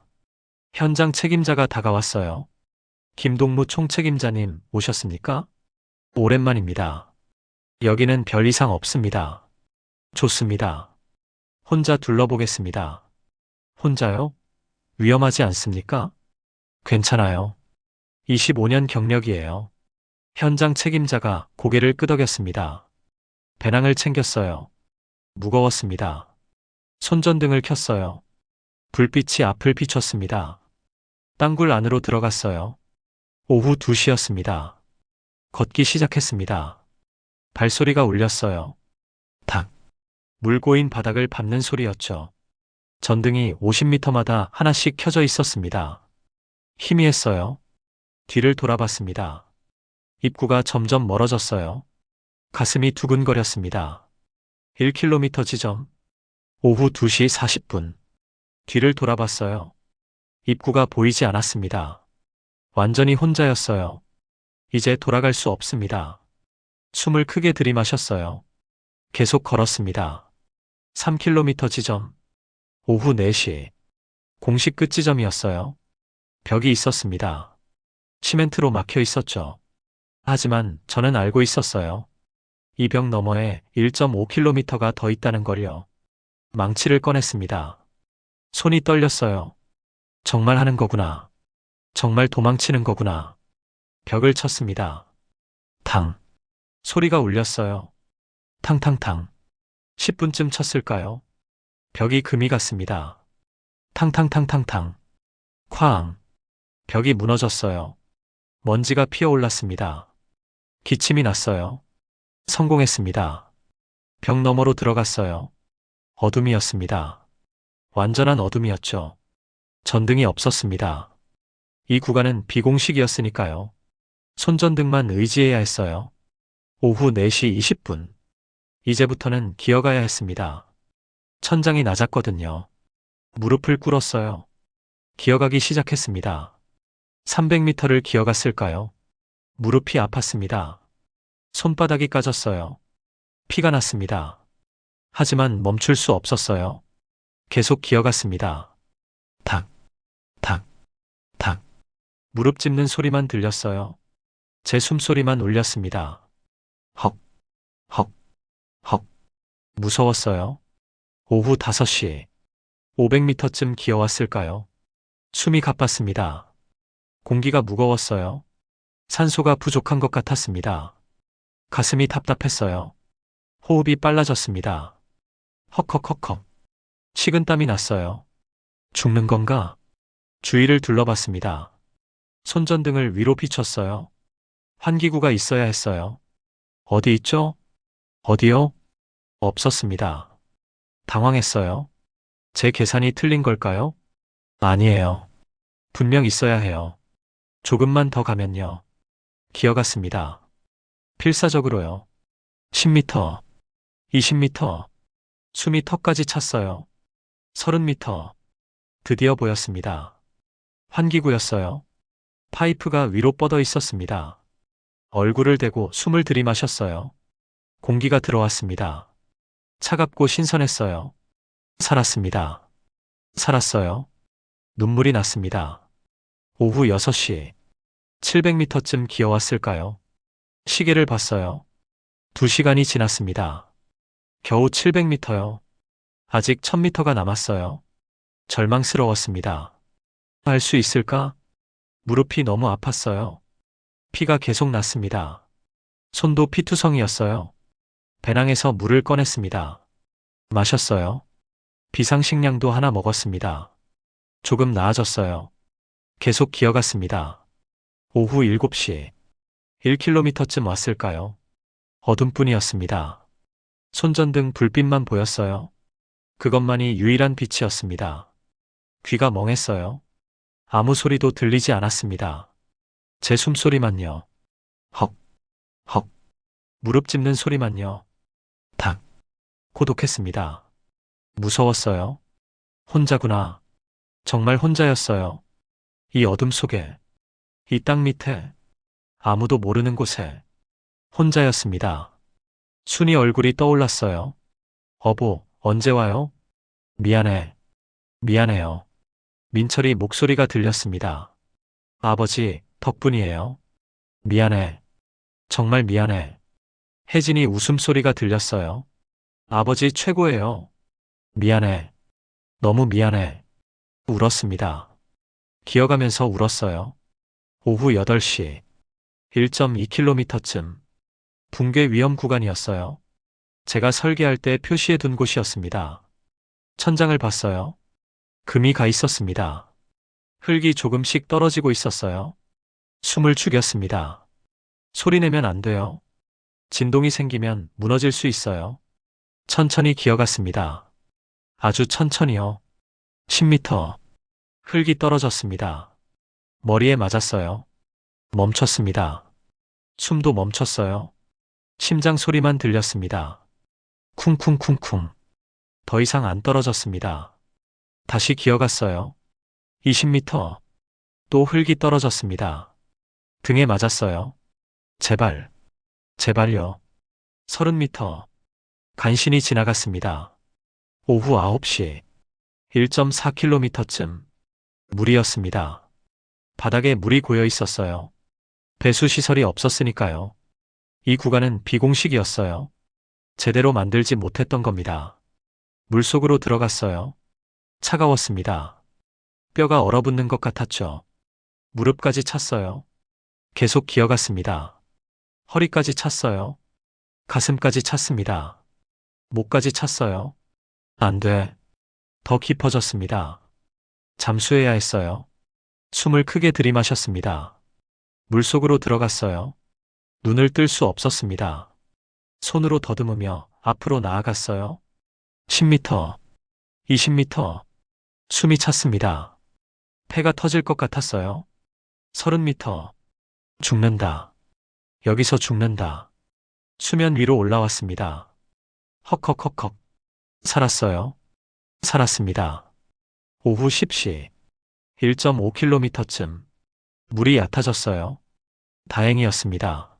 현장 책임자가 다가왔어요. 김동무 총책임자님 오셨습니까? 오랜만입니다. 여기는 별 이상 없습니다. 좋습니다. 혼자 둘러보겠습니다. 혼자요? 위험하지 않습니까? 괜찮아요. 25년 경력이에요. 현장 책임자가 고개를 끄덕였습니다. 배낭을 챙겼어요. 무거웠습니다. 손전등을 켰어요. 불빛이 앞을 비췄습니다. 땅굴 안으로 들어갔어요. 오후 2시였습니다. 걷기 시작했습니다. 발소리가 울렸어요. 탁. 물 고인 바닥을 밟는 소리였죠. 전등이 50m마다 하나씩 켜져 있었습니다. 희미했어요. 뒤를 돌아봤습니다. 입구가 점점 멀어졌어요. 가슴이 두근거렸습니다. 1km 지점. 오후 2시 40분. 뒤를 돌아봤어요. 입구가 보이지 않았습니다. 완전히 혼자였어요. 이제 돌아갈 수 없습니다. 숨을 크게 들이마셨어요. 계속 걸었습니다. 3km 지점. 오후 4시. 공식 끝 지점이었어요. 벽이 있었습니다. 시멘트로 막혀 있었죠. 하지만 저는 알고 있었어요. 이 벽 너머에 1.5km가 더 있다는 걸요. 망치를 꺼냈습니다. 손이 떨렸어요. 정말 하는 거구나. 정말 도망치는 거구나. 벽을 쳤습니다. 탕. 소리가 울렸어요. 탕탕탕. 10분쯤 쳤을까요? 벽이 금이 갔습니다. 탕탕탕탕탕. 쾅. 벽이 무너졌어요. 먼지가 피어올랐습니다. 기침이 났어요. 성공했습니다. 벽 너머로 들어갔어요. 어둠이었습니다. 완전한 어둠이었죠. 전등이 없었습니다. 이 구간은 비공식이었으니까요. 손전등만 의지해야 했어요. 오후 4시 20분. 이제부터는 기어가야 했습니다. 천장이 낮았거든요. 무릎을 꿇었어요. 기어가기 시작했습니다. 300m를 기어갔을까요? 무릎이 아팠습니다. 손바닥이 까졌어요. 피가 났습니다. 하지만 멈출 수 없었어요. 계속 기어갔습니다. 탁, 탁, 탁. 무릎 짚는 소리만 들렸어요. 제 숨소리만 울렸습니다. 헉, 헉, 헉. 무서웠어요. 오후 5시. 500m쯤 기어왔을까요? 숨이 가빴습니다. 공기가 무거웠어요. 산소가 부족한 것 같았습니다. 가슴이 답답했어요. 호흡이 빨라졌습니다. 헉헉헉헉. 식은땀이 났어요. 죽는 건가? 주위를 둘러봤습니다. 손전등을 위로 비췄어요. 환기구가 있어야 했어요. 어디 있죠? 어디요? 없었습니다. 당황했어요. 제 계산이 틀린 걸까요? 아니에요. 분명 있어야 해요. 조금만 더 가면요. 기어갔습니다. 필사적으로요. 10m, 20m, 숨이 턱까지 찼어요. 30m. 드디어 보였습니다. 환기구였어요. 파이프가 위로 뻗어 있었습니다. 얼굴을 대고 숨을 들이마셨어요. 공기가 들어왔습니다. 차갑고 신선했어요. 살았습니다. 살았어요. 눈물이 났습니다. 오후 6시. 700m쯤 기어왔을까요? 시계를 봤어요. 2시간이 지났습니다. 겨우 700m요. 아직 1000m가 남았어요. 절망스러웠습니다. 할 수 있을까? 무릎이 너무 아팠어요. 피가 계속 났습니다. 손도 피투성이었어요. 배낭에서 물을 꺼냈습니다. 마셨어요. 비상식량도 하나 먹었습니다. 조금 나아졌어요. 계속 기어갔습니다. 오후 7시. 1km쯤 왔을까요? 어둠뿐이었습니다. 손전등 불빛만 보였어요. 그것만이 유일한 빛이었습니다. 귀가 멍했어요. 아무 소리도 들리지 않았습니다. 제 숨소리만요. 헉, 헉. 무릎 짚는 소리만요. 탁. 고독했습니다. 무서웠어요. 혼자구나. 정말 혼자였어요. 이 어둠 속에, 이 땅 밑에, 아무도 모르는 곳에 혼자였습니다. 순이 얼굴이 떠올랐어요. 어보, 언제 와요? 미안해. 미안해요. 민철이 목소리가 들렸습니다. 아버지, 덕분이에요. 미안해. 정말 미안해. 혜진이 웃음소리가 들렸어요. 아버지 최고예요. 미안해. 너무 미안해. 울었습니다. 기어가면서 울었어요. 오후 8시. 1.2km쯤. 붕괴 위험 구간이었어요. 제가 설계할 때 표시해 둔 곳이었습니다. 천장을 봤어요. 금이 가 있었습니다. 흙이 조금씩 떨어지고 있었어요. 숨을 죽였습니다. 소리내면 안 돼요. 진동이 생기면 무너질 수 있어요. 천천히 기어갔습니다. 아주 천천히요. 10m. 흙이 떨어졌습니다. 머리에 맞았어요. 멈췄습니다. 숨도 멈췄어요. 심장 소리만 들렸습니다. 쿵쿵쿵쿵. 더 이상 안 떨어졌습니다. 다시 기어갔어요. 20m. 또 흙이 떨어졌습니다. 등에 맞았어요. 제발, 제발요. 30m. 간신히 지나갔습니다. 오후 9시. 1.4km쯤. 물이었습니다. 바닥에 물이 고여 있었어요. 배수 시설이 없었으니까요. 이 구간은 비공식이었어요. 제대로 만들지 못했던 겁니다. 물속으로 들어갔어요. 차가웠습니다. 뼈가 얼어붙는 것 같았죠. 무릎까지 찼어요. 계속 기어갔습니다. 허리까지 찼어요. 가슴까지 찼습니다. 목까지 찼어요. 안 돼. 더 깊어졌습니다. 잠수해야 했어요. 숨을 크게 들이마셨습니다. 물속으로 들어갔어요. 눈을 뜰 수 없었습니다. 손으로 더듬으며 앞으로 나아갔어요. 10m, 20m. 숨이 찼습니다. 폐가 터질 것 같았어요. 30m. 죽는다. 여기서 죽는다. 수면 위로 올라왔습니다. 헉헉헉헉. 살았어요. 살았습니다. 오후 10시. 1.5km쯤. 물이 얕아졌어요. 다행이었습니다.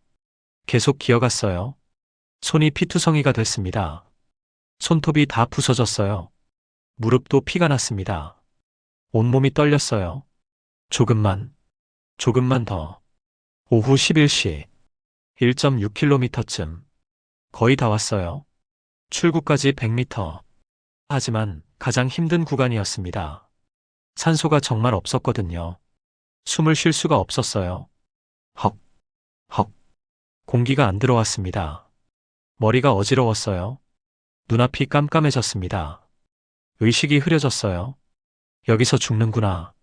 계속 기어갔어요. 손이 피투성이가 됐습니다. 손톱이 다 부서졌어요. 무릎도 피가 났습니다. 온몸이 떨렸어요. 조금만, 조금만 더. 오후 11시. 1.6km쯤. 거의 다 왔어요. 출구까지 100m. 하지만 가장 힘든 구간이었습니다. 산소가 정말 없었거든요. 숨을 쉴 수가 없었어요. 헉, 헉. 공기가 안 들어왔습니다. 머리가 어지러웠어요. 눈앞이 깜깜해졌습니다. 의식이 흐려졌어요. 여기서 죽는구나.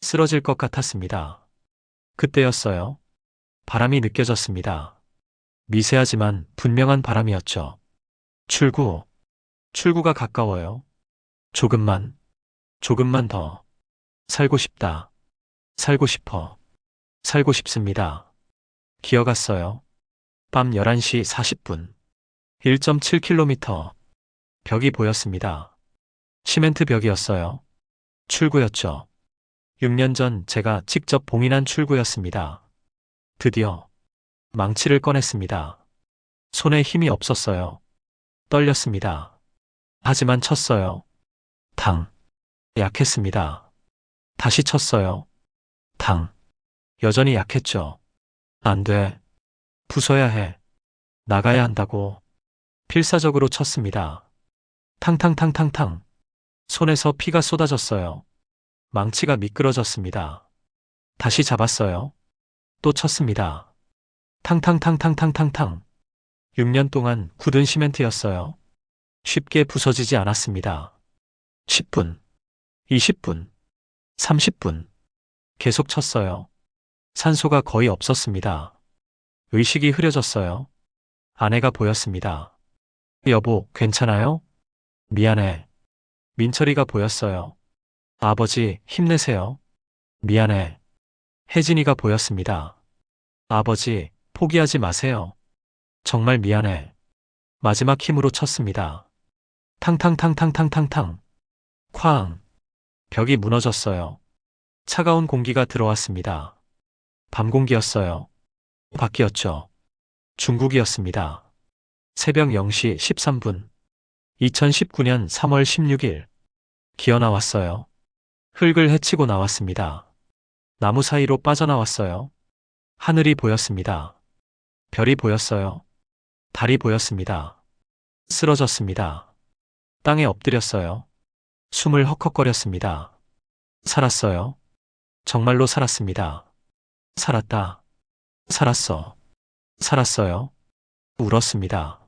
쓰러질 것 같았습니다. 그때였어요. 바람이 느껴졌습니다. 미세하지만 분명한 바람이었죠. 출구가 가까워요. 조금만, 조금만 더. 살고 싶다. 살고 싶어. 살고 싶습니다. 기어갔어요. 밤 11시 40분. 1.7km. 벽이 보였습니다. 시멘트 벽이었어요. 출구였죠. 6년 전 제가 직접 봉인한 출구였습니다. 드디어 망치를 꺼냈습니다. 손에 힘이 없었어요. 떨렸습니다. 하지만 쳤어요. 당. 약했습니다. 다시 쳤어요. 당. 여전히 약했죠. 안 돼. 부숴야 해. 나가야 한다고. 필사적으로 쳤습니다. 탕탕탕탕탕. 손에서 피가 쏟아졌어요. 망치가 미끄러졌습니다. 다시 잡았어요. 또 쳤습니다. 탕탕탕탕탕탕탕. 6년 동안 굳은 시멘트였어요. 쉽게 부서지지 않았습니다. 10분, 20분, 30분. 계속 쳤어요. 산소가 거의 없었습니다. 의식이 흐려졌어요. 아내가 보였습니다. 여보, 괜찮아요? 미안해. 민철이가 보였어요. 아버지, 힘내세요. 미안해. 혜진이가 보였습니다. 아버지, 포기하지 마세요. 정말 미안해. 마지막 힘으로 쳤습니다. 탕탕탕탕탕탕탕. 쾅. 벽이 무너졌어요. 차가운 공기가 들어왔습니다. 밤 공기였어요. 밖이었죠. 중국이었습니다. 새벽 0시 13분. 2019년 3월 16일. 기어 나왔어요. 흙을 헤치고 나왔습니다. 나무 사이로 빠져나왔어요. 하늘이 보였습니다. 별이 보였어요. 달이 보였습니다. 쓰러졌습니다. 땅에 엎드렸어요. 숨을 헉헉거렸습니다. 살았어요. 정말로 살았습니다. 살았다. 살았어. 살았어요. 울었습니다.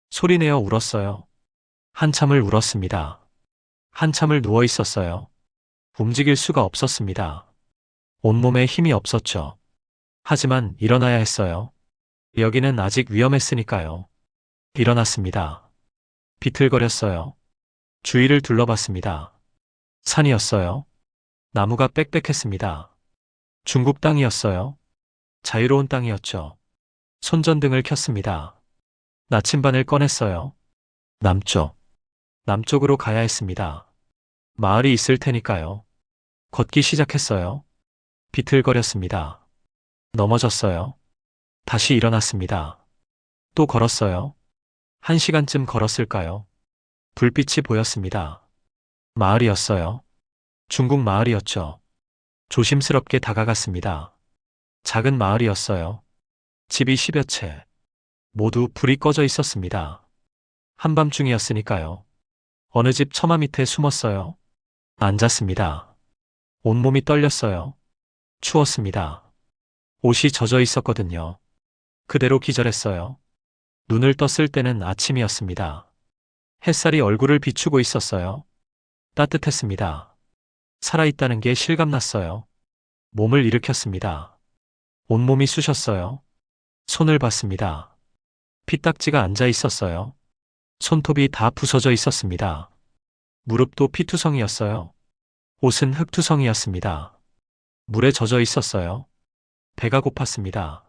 소리내어 울었어요. 한참을 울었습니다. 한참을 누워 있었어요. 움직일 수가 없었습니다. 온몸에 힘이 없었죠. 하지만 일어나야 했어요. 여기는 아직 위험했으니까요. 일어났습니다. 비틀거렸어요. 주위를 둘러봤습니다. 산이었어요. 나무가 빽빽했습니다. 중국 땅이었어요. 자유로운 땅이었죠. 손전등을 켰습니다. 나침반을 꺼냈어요. 남쪽으로 가야 했습니다. 마을이 있을 테니까요. 걷기 시작했어요. 비틀거렸습니다. 넘어졌어요. 다시 일어났습니다. 또 걸었어요. 1시간쯤 걸었을까요? 불빛이 보였습니다. 마을이었어요. 중국 마을이었죠. 조심스럽게 다가갔습니다. 작은 마을이었어요. 집이 10여 채. 모두 불이 꺼져 있었습니다. 한밤중이었으니까요. 어느 집 처마 밑에 숨었어요. 앉았습니다. 온몸이 떨렸어요. 추웠습니다. 옷이 젖어 있었거든요. 그대로 기절했어요. 눈을 떴을 때는 아침이었습니다. 햇살이 얼굴을 비추고 있었어요. 따뜻했습니다. 살아있다는 게 실감났어요. 몸을 일으켰습니다. 온몸이 쑤셨어요. 손을 봤습니다. 피딱지가 앉아 있었어요. 손톱이 다 부서져 있었습니다. 무릎도 피투성이었어요. 옷은 흙투성이었습니다. 물에 젖어 있었어요. 배가 고팠습니다.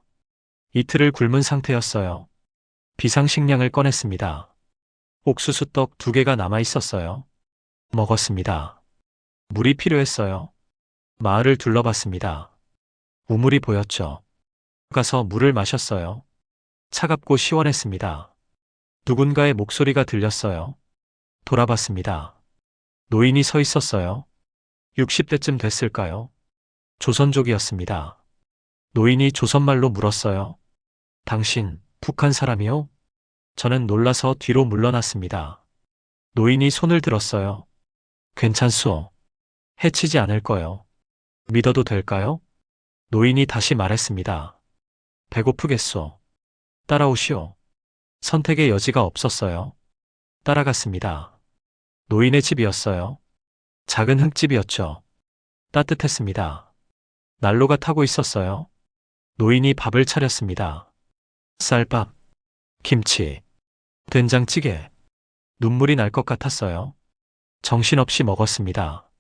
이틀을 굶은 상태였어요. 비상식량을 꺼냈습니다. 옥수수떡 2개가 남아 있었어요. 먹었습니다. 물이 필요했어요. 마을을 둘러봤습니다. 우물이 보였죠. 가서 물을 마셨어요. 차갑고 시원했습니다. 누군가의 목소리가 들렸어요. 돌아봤습니다. 노인이 서 있었어요. 60대쯤 됐을까요? 조선족이었습니다. 노인이 조선말로 물었어요. 당신, 북한 사람이요? 저는 놀라서 뒤로 물러났습니다. 노인이 손을 들었어요. 괜찮소. 해치지 않을 거요. 믿어도 될까요? 노인이 다시 말했습니다. 배고프겠소. 따라오시오. 선택의 여지가 없었어요. 따라갔습니다. 노인의 집이었어요. 작은 흙집이었죠. 따뜻했습니다. 난로가 타고 있었어요. 노인이 밥을 차렸습니다. 쌀밥, 김치, 된장찌개. 눈물이 날 것 같았어요. 정신없이 먹었습니다.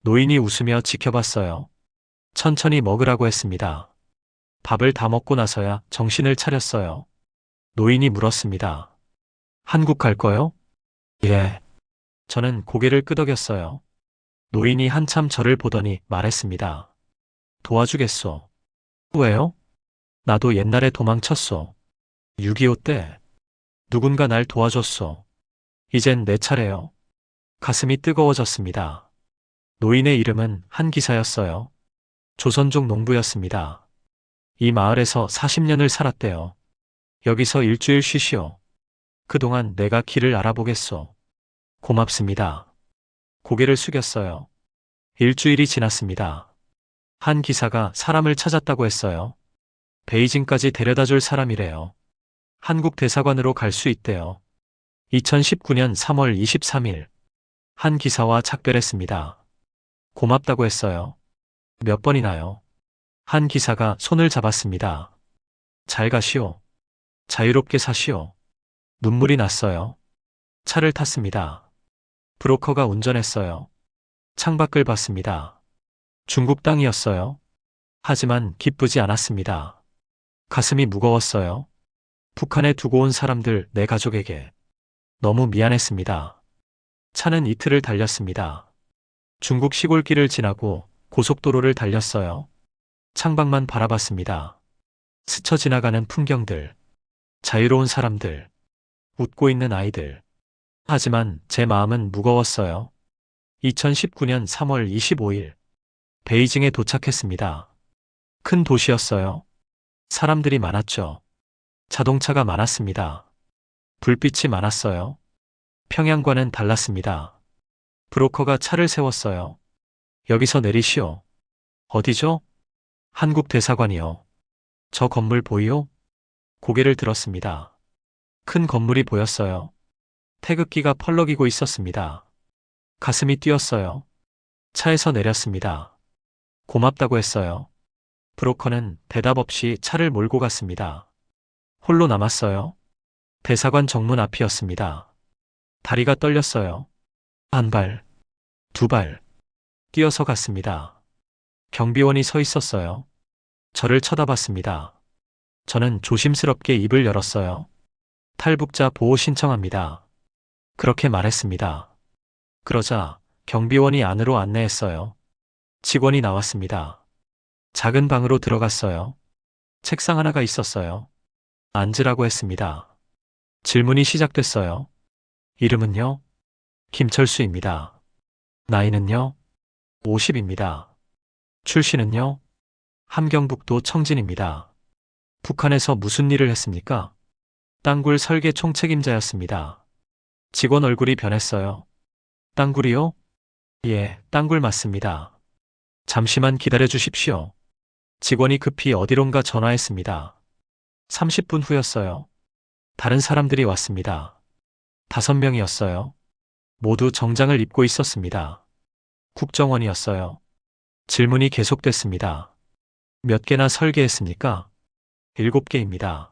노인이 웃으며 지켜봤어요. 천천히 먹으라고 했습니다. 밥을 다 먹고 나서야 정신을 차렸어요. 노인이 물었습니다. 한국 갈 거요? 예. 저는 고개를 끄덕였어요. 노인이 한참 저를 보더니 말했습니다. 도와주겠소. 왜요? 나도 옛날에 도망쳤소. 6.25 때. 누군가 날 도와줬소. 이젠 내 차례요. 가슴이 뜨거워졌습니다. 노인의 이름은 한기사였어요. 조선족 농부였습니다. 이 마을에서 40년을 살았대요. 여기서 일주일 쉬시오. 그동안 내가 길을 알아보겠소. 고맙습니다. 고개를 숙였어요. 일주일이 지났습니다. 한 기사가 사람을 찾았다고 했어요. 베이징까지 데려다 줄 사람이래요. 한국 대사관으로 갈 수 있대요. 2019년 3월 23일. 한 기사와 작별했습니다. 고맙다고 했어요. 몇 번이나요? 한 기사가 손을 잡았습니다. 잘 가시오. 자유롭게 사시오. 눈물이 났어요. 차를 탔습니다. 브로커가 운전했어요. 창밖을 봤습니다. 중국 땅이었어요. 하지만 기쁘지 않았습니다. 가슴이 무거웠어요. 북한에 두고 온 사람들, 내 가족에게 너무 미안했습니다. 차는 이틀을 달렸습니다. 중국 시골길을 지나고 고속도로를 달렸어요. 창밖만 바라봤습니다. 스쳐 지나가는 풍경들, 자유로운 사람들, 웃고 있는 아이들. 하지만 제 마음은 무거웠어요. 2019년 3월 25일, 베이징에 도착했습니다. 큰 도시였어요. 사람들이 많았죠. 자동차가 많았습니다. 불빛이 많았어요. 평양과는 달랐습니다. 브로커가 차를 세웠어요. 여기서 내리시오. 어디죠? 한국 대사관이요. 저 건물 보이요? 고개를 들었습니다. 큰 건물이 보였어요. 태극기가 펄럭이고 있었습니다. 가슴이 뛰었어요. 차에서 내렸습니다. 고맙다고 했어요. 브로커는 대답 없이 차를 몰고 갔습니다. 홀로 남았어요. 대사관 정문 앞이었습니다. 다리가 떨렸어요. 한 발, 두 발, 뛰어서 갔습니다. 경비원이 서 있었어요. 저를 쳐다봤습니다. 저는 조심스럽게 입을 열었어요. 탈북자 보호 신청합니다. 그렇게 말했습니다. 그러자 경비원이 안으로 안내했어요. 직원이 나왔습니다. 작은 방으로 들어갔어요. 책상 하나가 있었어요. 앉으라고 했습니다. 질문이 시작됐어요. 이름은요? 김철수입니다. 나이는요? 50입니다. 출신은요? 함경북도 청진입니다. 북한에서 무슨 일을 했습니까? 땅굴 설계 총책임자였습니다. 직원 얼굴이 변했어요. 땅굴이요? 예, 땅굴 맞습니다. 잠시만 기다려 주십시오. 직원이 급히 어디론가 전화했습니다. 30분 후였어요. 다른 사람들이 왔습니다. 5명이었어요. 모두 정장을 입고 있었습니다. 국정원이었어요. 질문이 계속됐습니다. 몇 개나 설계했습니까? 7개입니다.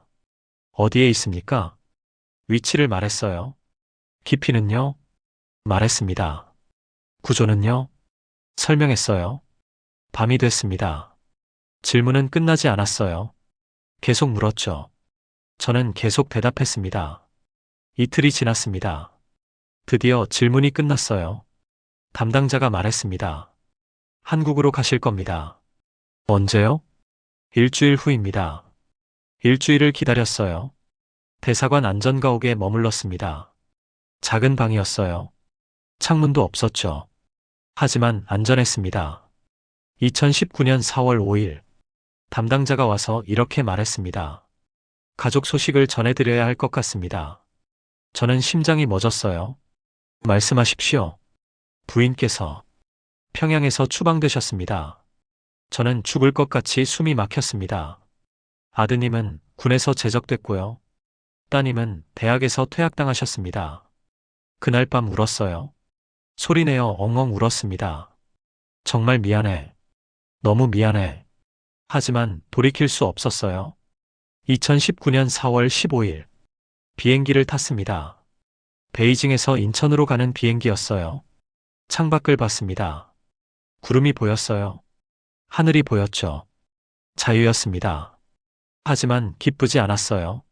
어디에 있습니까? 위치를 말했어요. 깊이는요? 말했습니다. 구조는요? 설명했어요. 밤이 됐습니다. 질문은 끝나지 않았어요. 계속 물었죠. 저는 계속 대답했습니다. 이틀이 지났습니다. 드디어 질문이 끝났어요. 담당자가 말했습니다. 한국으로 가실 겁니다. 언제요? 일주일 후입니다. 일주일을 기다렸어요. 대사관 안전가옥에 머물렀습니다. 작은 방이었어요. 창문도 없었죠. 하지만 안전했습니다. 2019년 4월 5일, 담당자가 와서 이렇게 말했습니다. 가족 소식을 전해드려야 할 것 같습니다. 저는 심장이 멎었어요. 말씀하십시오. 부인께서 평양에서 추방되셨습니다. 저는 죽을 것 같이 숨이 막혔습니다. 아드님은 군에서 제적됐고요. 따님은 대학에서 퇴학당하셨습니다. 그날 밤 울었어요. 소리내어 엉엉 울었습니다. 정말 미안해. 너무 미안해. 하지만 돌이킬 수 없었어요. 2019년 4월 15일, 비행기를 탔습니다. 베이징에서 인천으로 가는 비행기였어요. 창밖을 봤습니다. 구름이 보였어요. 하늘이 보였죠. 자유였습니다. 하지만 기쁘지 않았어요.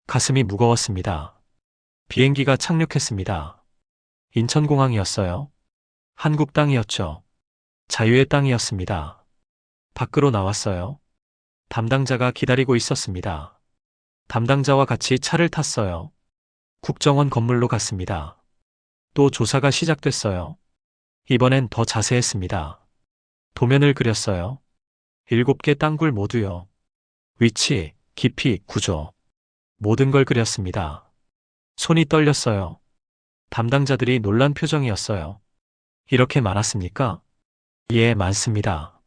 가슴이 무거웠습니다. 비행기가 착륙했습니다. 인천공항이었어요. 한국 땅이었죠. 자유의 땅이었습니다. 밖으로 나왔어요. 담당자가 기다리고 있었습니다. 담당자와 같이 차를 탔어요. 국정원 건물로 갔습니다. 또 조사가 시작됐어요. 이번엔 더 자세했습니다. 도면을 그렸어요. 7개 땅굴 모두요. 위치, 깊이, 구조. 모든 걸 그렸습니다. 손이 떨렸어요. 담당자들이 놀란 표정이었어요. 이렇게 많았습니까? 예, 많습니다.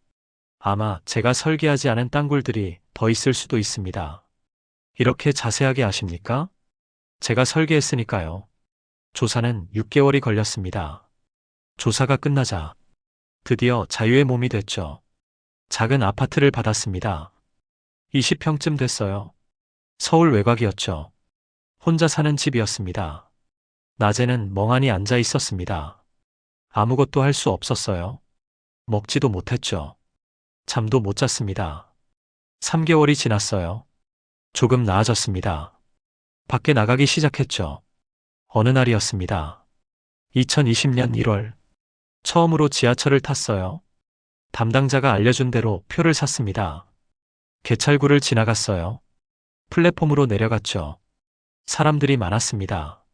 아마 제가 설계하지 않은 땅굴들이 더 있을 수도 있습니다. 이렇게 자세하게 아십니까? 제가 설계했으니까요. 조사는 6개월이 걸렸습니다. 조사가 끝나자 드디어 자유의 몸이 됐죠. 작은 아파트를 받았습니다. 20평쯤 됐어요. 서울 외곽이었죠. 혼자 사는 집이었습니다. 낮에는 멍하니 앉아 있었습니다. 아무것도 할 수 없었어요. 먹지도 못했죠. 잠도 못 잤습니다. 3개월이 지났어요. 조금 나아졌습니다. 밖에 나가기 시작했죠. 어느 날이었습니다. 2020년 1월. 처음으로 지하철을 탔어요. 담당자가 알려준 대로 표를 샀습니다. 개찰구를 지나갔어요. 플랫폼으로 내려갔죠. 사람들이 많았습니다.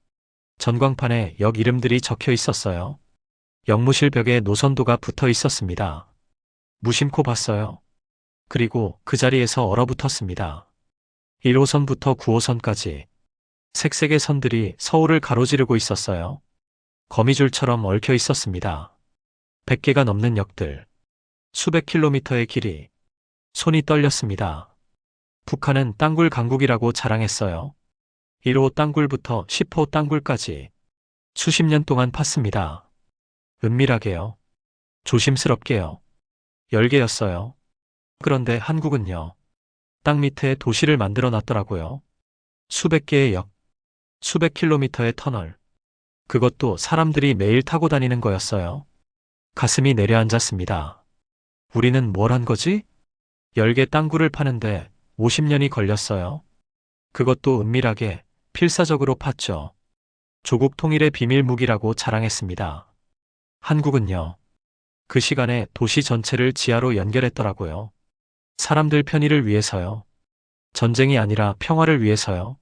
전광판에 역 이름들이 적혀 있었어요. 역무실 벽에 노선도가 붙어 있었습니다. 무심코 봤어요. 그리고 그 자리에서 얼어붙었습니다. 1호선부터 9호선까지 색색의 선들이 서울을 가로지르고 있었어요. 거미줄처럼 얽혀 있었습니다. 100개가 넘는 역들, 수백 킬로미터의 길이. 손이 떨렸습니다. 북한은 땅굴 강국이라고 자랑했어요. 1호 땅굴부터 10호 땅굴까지 수십 년 동안 팠습니다. 은밀하게요. 조심스럽게요. 10개였어요. 그런데 한국은요. 땅 밑에 도시를 만들어 놨더라고요. 수백 개의 역, 수백 킬로미터의 터널. 그것도 사람들이 매일 타고 다니는 거였어요. 가슴이 내려앉았습니다. 우리는 뭘 한 거지? 10개 땅굴을 파는데 50년이 걸렸어요. 그것도 은밀하게, 필사적으로 팠죠. 조국 통일의 비밀 무기라고 자랑했습니다. 한국은요. 그 시간에 도시 전체를 지하로 연결했더라고요. 사람들 편의를 위해서요. 전쟁이 아니라 평화를 위해서요.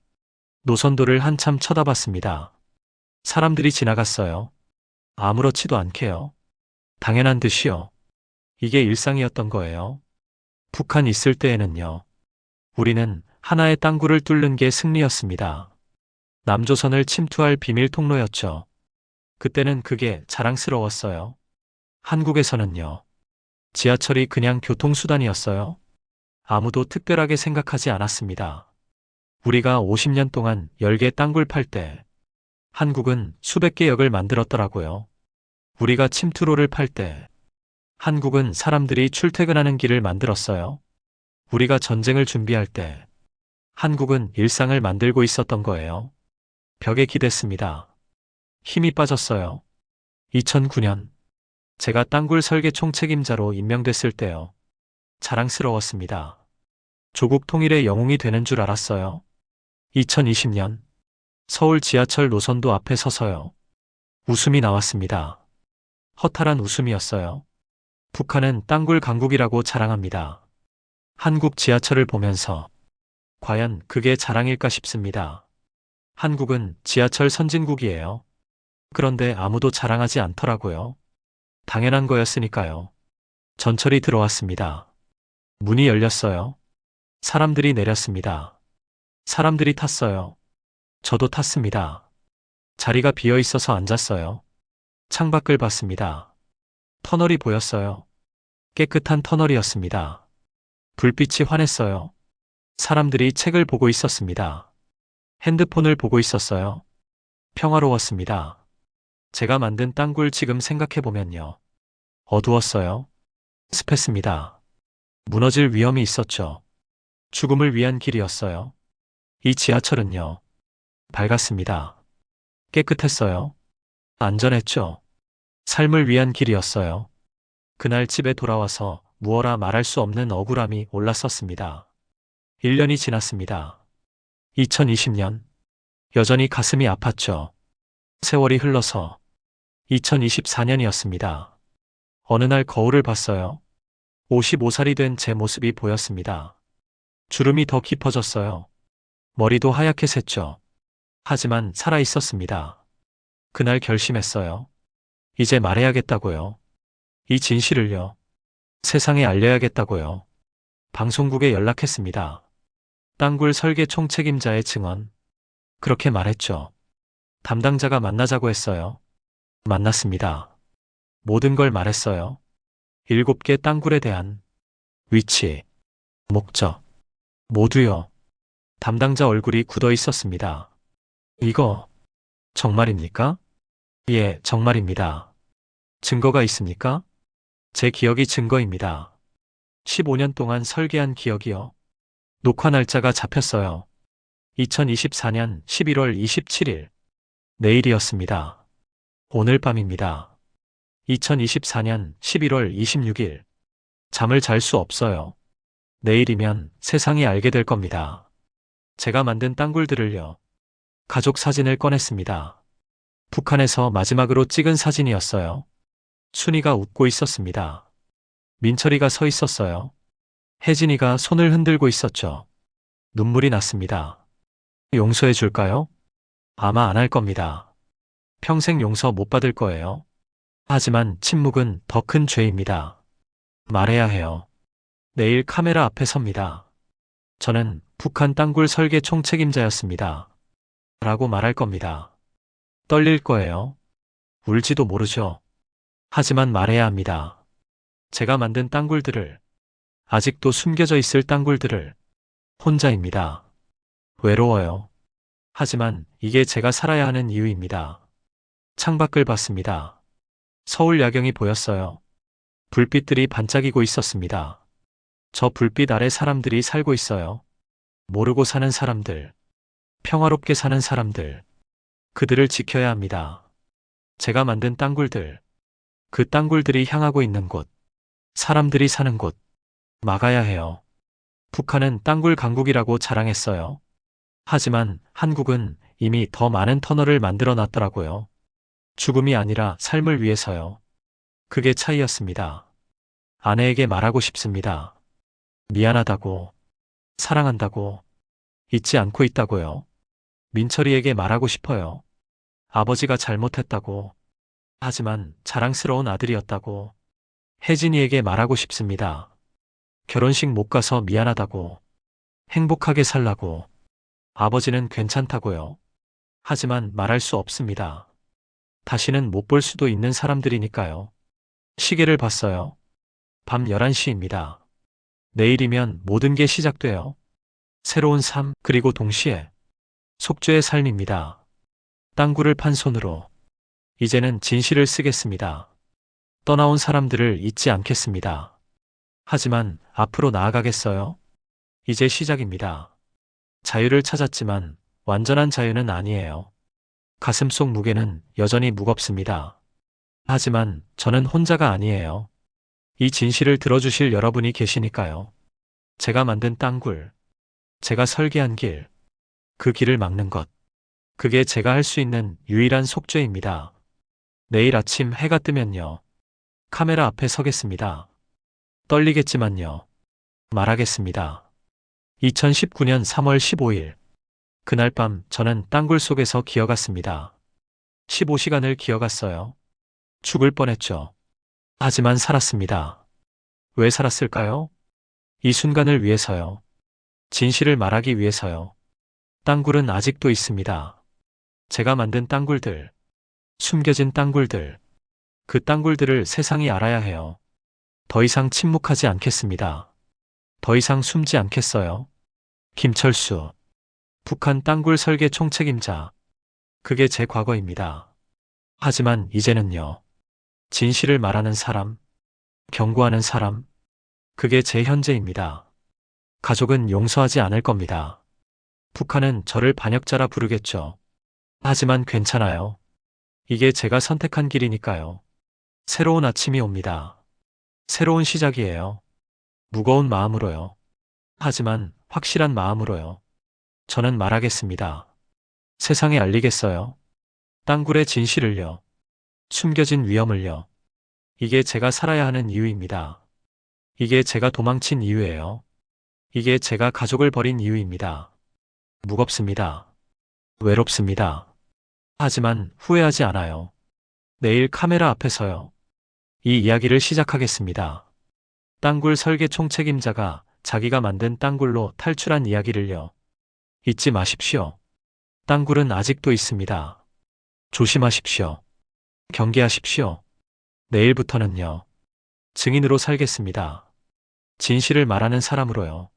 노선도를 한참 쳐다봤습니다. 사람들이 지나갔어요. 아무렇지도 않게요. 당연한 듯이요. 이게 일상이었던 거예요. 북한 있을 때에는요. 우리는 하나의 땅굴을 뚫는 게 승리였습니다. 남조선을 침투할 비밀 통로였죠. 그때는 그게 자랑스러웠어요. 한국에서는요. 지하철이 그냥 교통수단이었어요. 아무도 특별하게 생각하지 않았습니다. 우리가 50년 동안 10개 땅굴 팔 때 한국은 수백 개 역을 만들었더라고요. 우리가 침투로를 팔 때 한국은 사람들이 출퇴근하는 길을 만들었어요. 우리가 전쟁을 준비할 때 한국은 일상을 만들고 있었던 거예요. 벽에 기댔습니다. 힘이 빠졌어요. 2009년 제가 땅굴 설계 총책임자로 임명됐을 때요. 자랑스러웠습니다. 조국 통일의 영웅이 되는 줄 알았어요. 2020년 서울 지하철 노선도 앞에 서서요. 웃음이 나왔습니다. 허탈한 웃음이었어요. 북한은 땅굴 강국이라고 자랑합니다. 한국 지하철을 보면서 과연 그게 자랑일까 싶습니다. 한국은 지하철 선진국이에요. 그런데 아무도 자랑하지 않더라고요. 당연한 거였으니까요. 전철이 들어왔습니다. 문이 열렸어요. 사람들이 내렸습니다. 사람들이 탔어요. 저도 탔습니다. 자리가 비어 있어서 앉았어요. 창밖을 봤습니다. 터널이 보였어요. 깨끗한 터널이었습니다. 불빛이 환했어요. 사람들이 책을 보고 있었습니다. 핸드폰을 보고 있었어요. 평화로웠습니다. 제가 만든 땅굴 지금 생각해보면요. 어두웠어요. 습했습니다. 무너질 위험이 있었죠. 죽음을 위한 길이었어요. 이 지하철은요. 밝았습니다. 깨끗했어요. 안전했죠. 삶을 위한 길이었어요. 그날 집에 돌아와서 무어라 말할 수 없는 억울함이 올랐었습니다. 1년이 지났습니다. 2020년. 여전히 가슴이 아팠죠. 세월이 흘러서 2024년이었습니다. 어느 날 거울을 봤어요. 55살이 된 제 모습이 보였습니다. 주름이 더 깊어졌어요. 머리도 하얗게 샜죠. 하지만 살아 있었습니다. 그날 결심했어요. 이제 말해야겠다고요. 이 진실을요. 세상에 알려야겠다고요. 방송국에 연락했습니다. 땅굴 설계 총책임자의 증언. 그렇게 말했죠. 담당자가 만나자고 했어요. 만났습니다. 모든 걸 말했어요. 7개 땅굴에 대한 위치, 목적, 모두요. 담당자 얼굴이 굳어 있었습니다. 이거 정말입니까? 예, 정말입니다. 증거가 있습니까? 제 기억이 증거입니다. 15년 동안 설계한 기억이요. 녹화 날짜가 잡혔어요. 2024년 11월 27일. 내일이었습니다. 오늘 밤입니다. 2024년 11월 26일. 잠을 잘 수 없어요. 내일이면 세상이 알게 될 겁니다. 제가 만든 땅굴들을요. 가족 사진을 꺼냈습니다. 북한에서 마지막으로 찍은 사진이었어요. 순이가 웃고 있었습니다. 민철이가 서 있었어요. 혜진이가 손을 흔들고 있었죠. 눈물이 났습니다. 용서해 줄까요? 아마 안 할 겁니다. 평생 용서 못 받을 거예요. 하지만 침묵은 더 큰 죄입니다. 말해야 해요. 내일 카메라 앞에 섭니다. 저는 북한 땅굴 설계 총책임자였습니다. 라고 말할 겁니다. 떨릴 거예요. 울지도 모르죠. 하지만 말해야 합니다. 제가 만든 땅굴들을, 아직도 숨겨져 있을 땅굴들을, 혼자입니다. 외로워요. 하지만 이게 제가 살아야 하는 이유입니다. 창밖을 봤습니다. 서울 야경이 보였어요. 불빛들이 반짝이고 있었습니다. 저 불빛 아래 사람들이 살고 있어요. 모르고 사는 사람들, 평화롭게 사는 사람들, 그들을 지켜야 합니다. 제가 만든 땅굴들, 그 땅굴들이 향하고 있는 곳, 사람들이 사는 곳, 막아야 해요. 북한은 땅굴 강국이라고 자랑했어요. 하지만 한국은 이미 더 많은 터널을 만들어 놨더라고요. 죽음이 아니라 삶을 위해서요. 그게 차이였습니다. 아내에게 말하고 싶습니다. 미안하다고, 사랑한다고, 잊지 않고 있다고요. 민철이에게 말하고 싶어요. 아버지가 잘못했다고, 하지만 자랑스러운 아들이었다고. 혜진이에게 말하고 싶습니다. 결혼식 못 가서 미안하다고, 행복하게 살라고. 아버지는 괜찮다고요. 하지만 말할 수 없습니다. 다시는 못 볼 수도 있는 사람들이니까요. 시계를 봤어요. 밤 11시입니다. 내일이면 모든 게 시작돼요. 새로운 삶, 그리고 동시에 속죄의 삶입니다. 땅굴을 판 손으로 이제는 진실을 쓰겠습니다. 떠나온 사람들을 잊지 않겠습니다. 하지만 앞으로 나아가겠어요? 이제 시작입니다. 자유를 찾았지만 완전한 자유는 아니에요. 가슴속 무게는 여전히 무겁습니다. 하지만 저는 혼자가 아니에요. 이 진실을 들어주실 여러분이 계시니까요. 제가 만든 땅굴, 제가 설계한 길, 그 길을 막는 것. 그게 제가 할 수 있는 유일한 속죄입니다. 내일 아침 해가 뜨면요. 카메라 앞에 서겠습니다. 떨리겠지만요. 말하겠습니다. 2019년 3월 15일. 그날 밤 저는 땅굴 속에서 기어갔습니다. 15시간을 기어갔어요. 죽을 뻔했죠. 하지만 살았습니다. 왜 살았을까요? 이 순간을 위해서요. 진실을 말하기 위해서요. 땅굴은 아직도 있습니다. 제가 만든 땅굴들, 숨겨진 땅굴들, 그 땅굴들을 세상이 알아야 해요. 더 이상 침묵하지 않겠습니다. 더 이상 숨지 않겠어요. 김철수, 북한 땅굴 설계 총책임자. 그게 제 과거입니다. 하지만 이제는요. 진실을 말하는 사람, 경고하는 사람, 그게 제 현재입니다. 가족은 용서하지 않을 겁니다. 북한은 저를 반역자라 부르겠죠. 하지만 괜찮아요. 이게 제가 선택한 길이니까요. 새로운 아침이 옵니다. 새로운 시작이에요. 무거운 마음으로요. 하지만 확실한 마음으로요. 저는 말하겠습니다. 세상에 알리겠어요. 땅굴의 진실을요. 숨겨진 위험을요. 이게 제가 살아야 하는 이유입니다. 이게 제가 도망친 이유예요. 이게 제가 가족을 버린 이유입니다. 무겁습니다. 외롭습니다. 하지만 후회하지 않아요. 내일 카메라 앞에서요. 이 이야기를 시작하겠습니다. 땅굴 설계 총책임자가 자기가 만든 땅굴로 탈출한 이야기를요. 잊지 마십시오. 땅굴은 아직도 있습니다. 조심하십시오. 경계하십시오. 내일부터는요. 증인으로 살겠습니다. 진실을 말하는 사람으로요.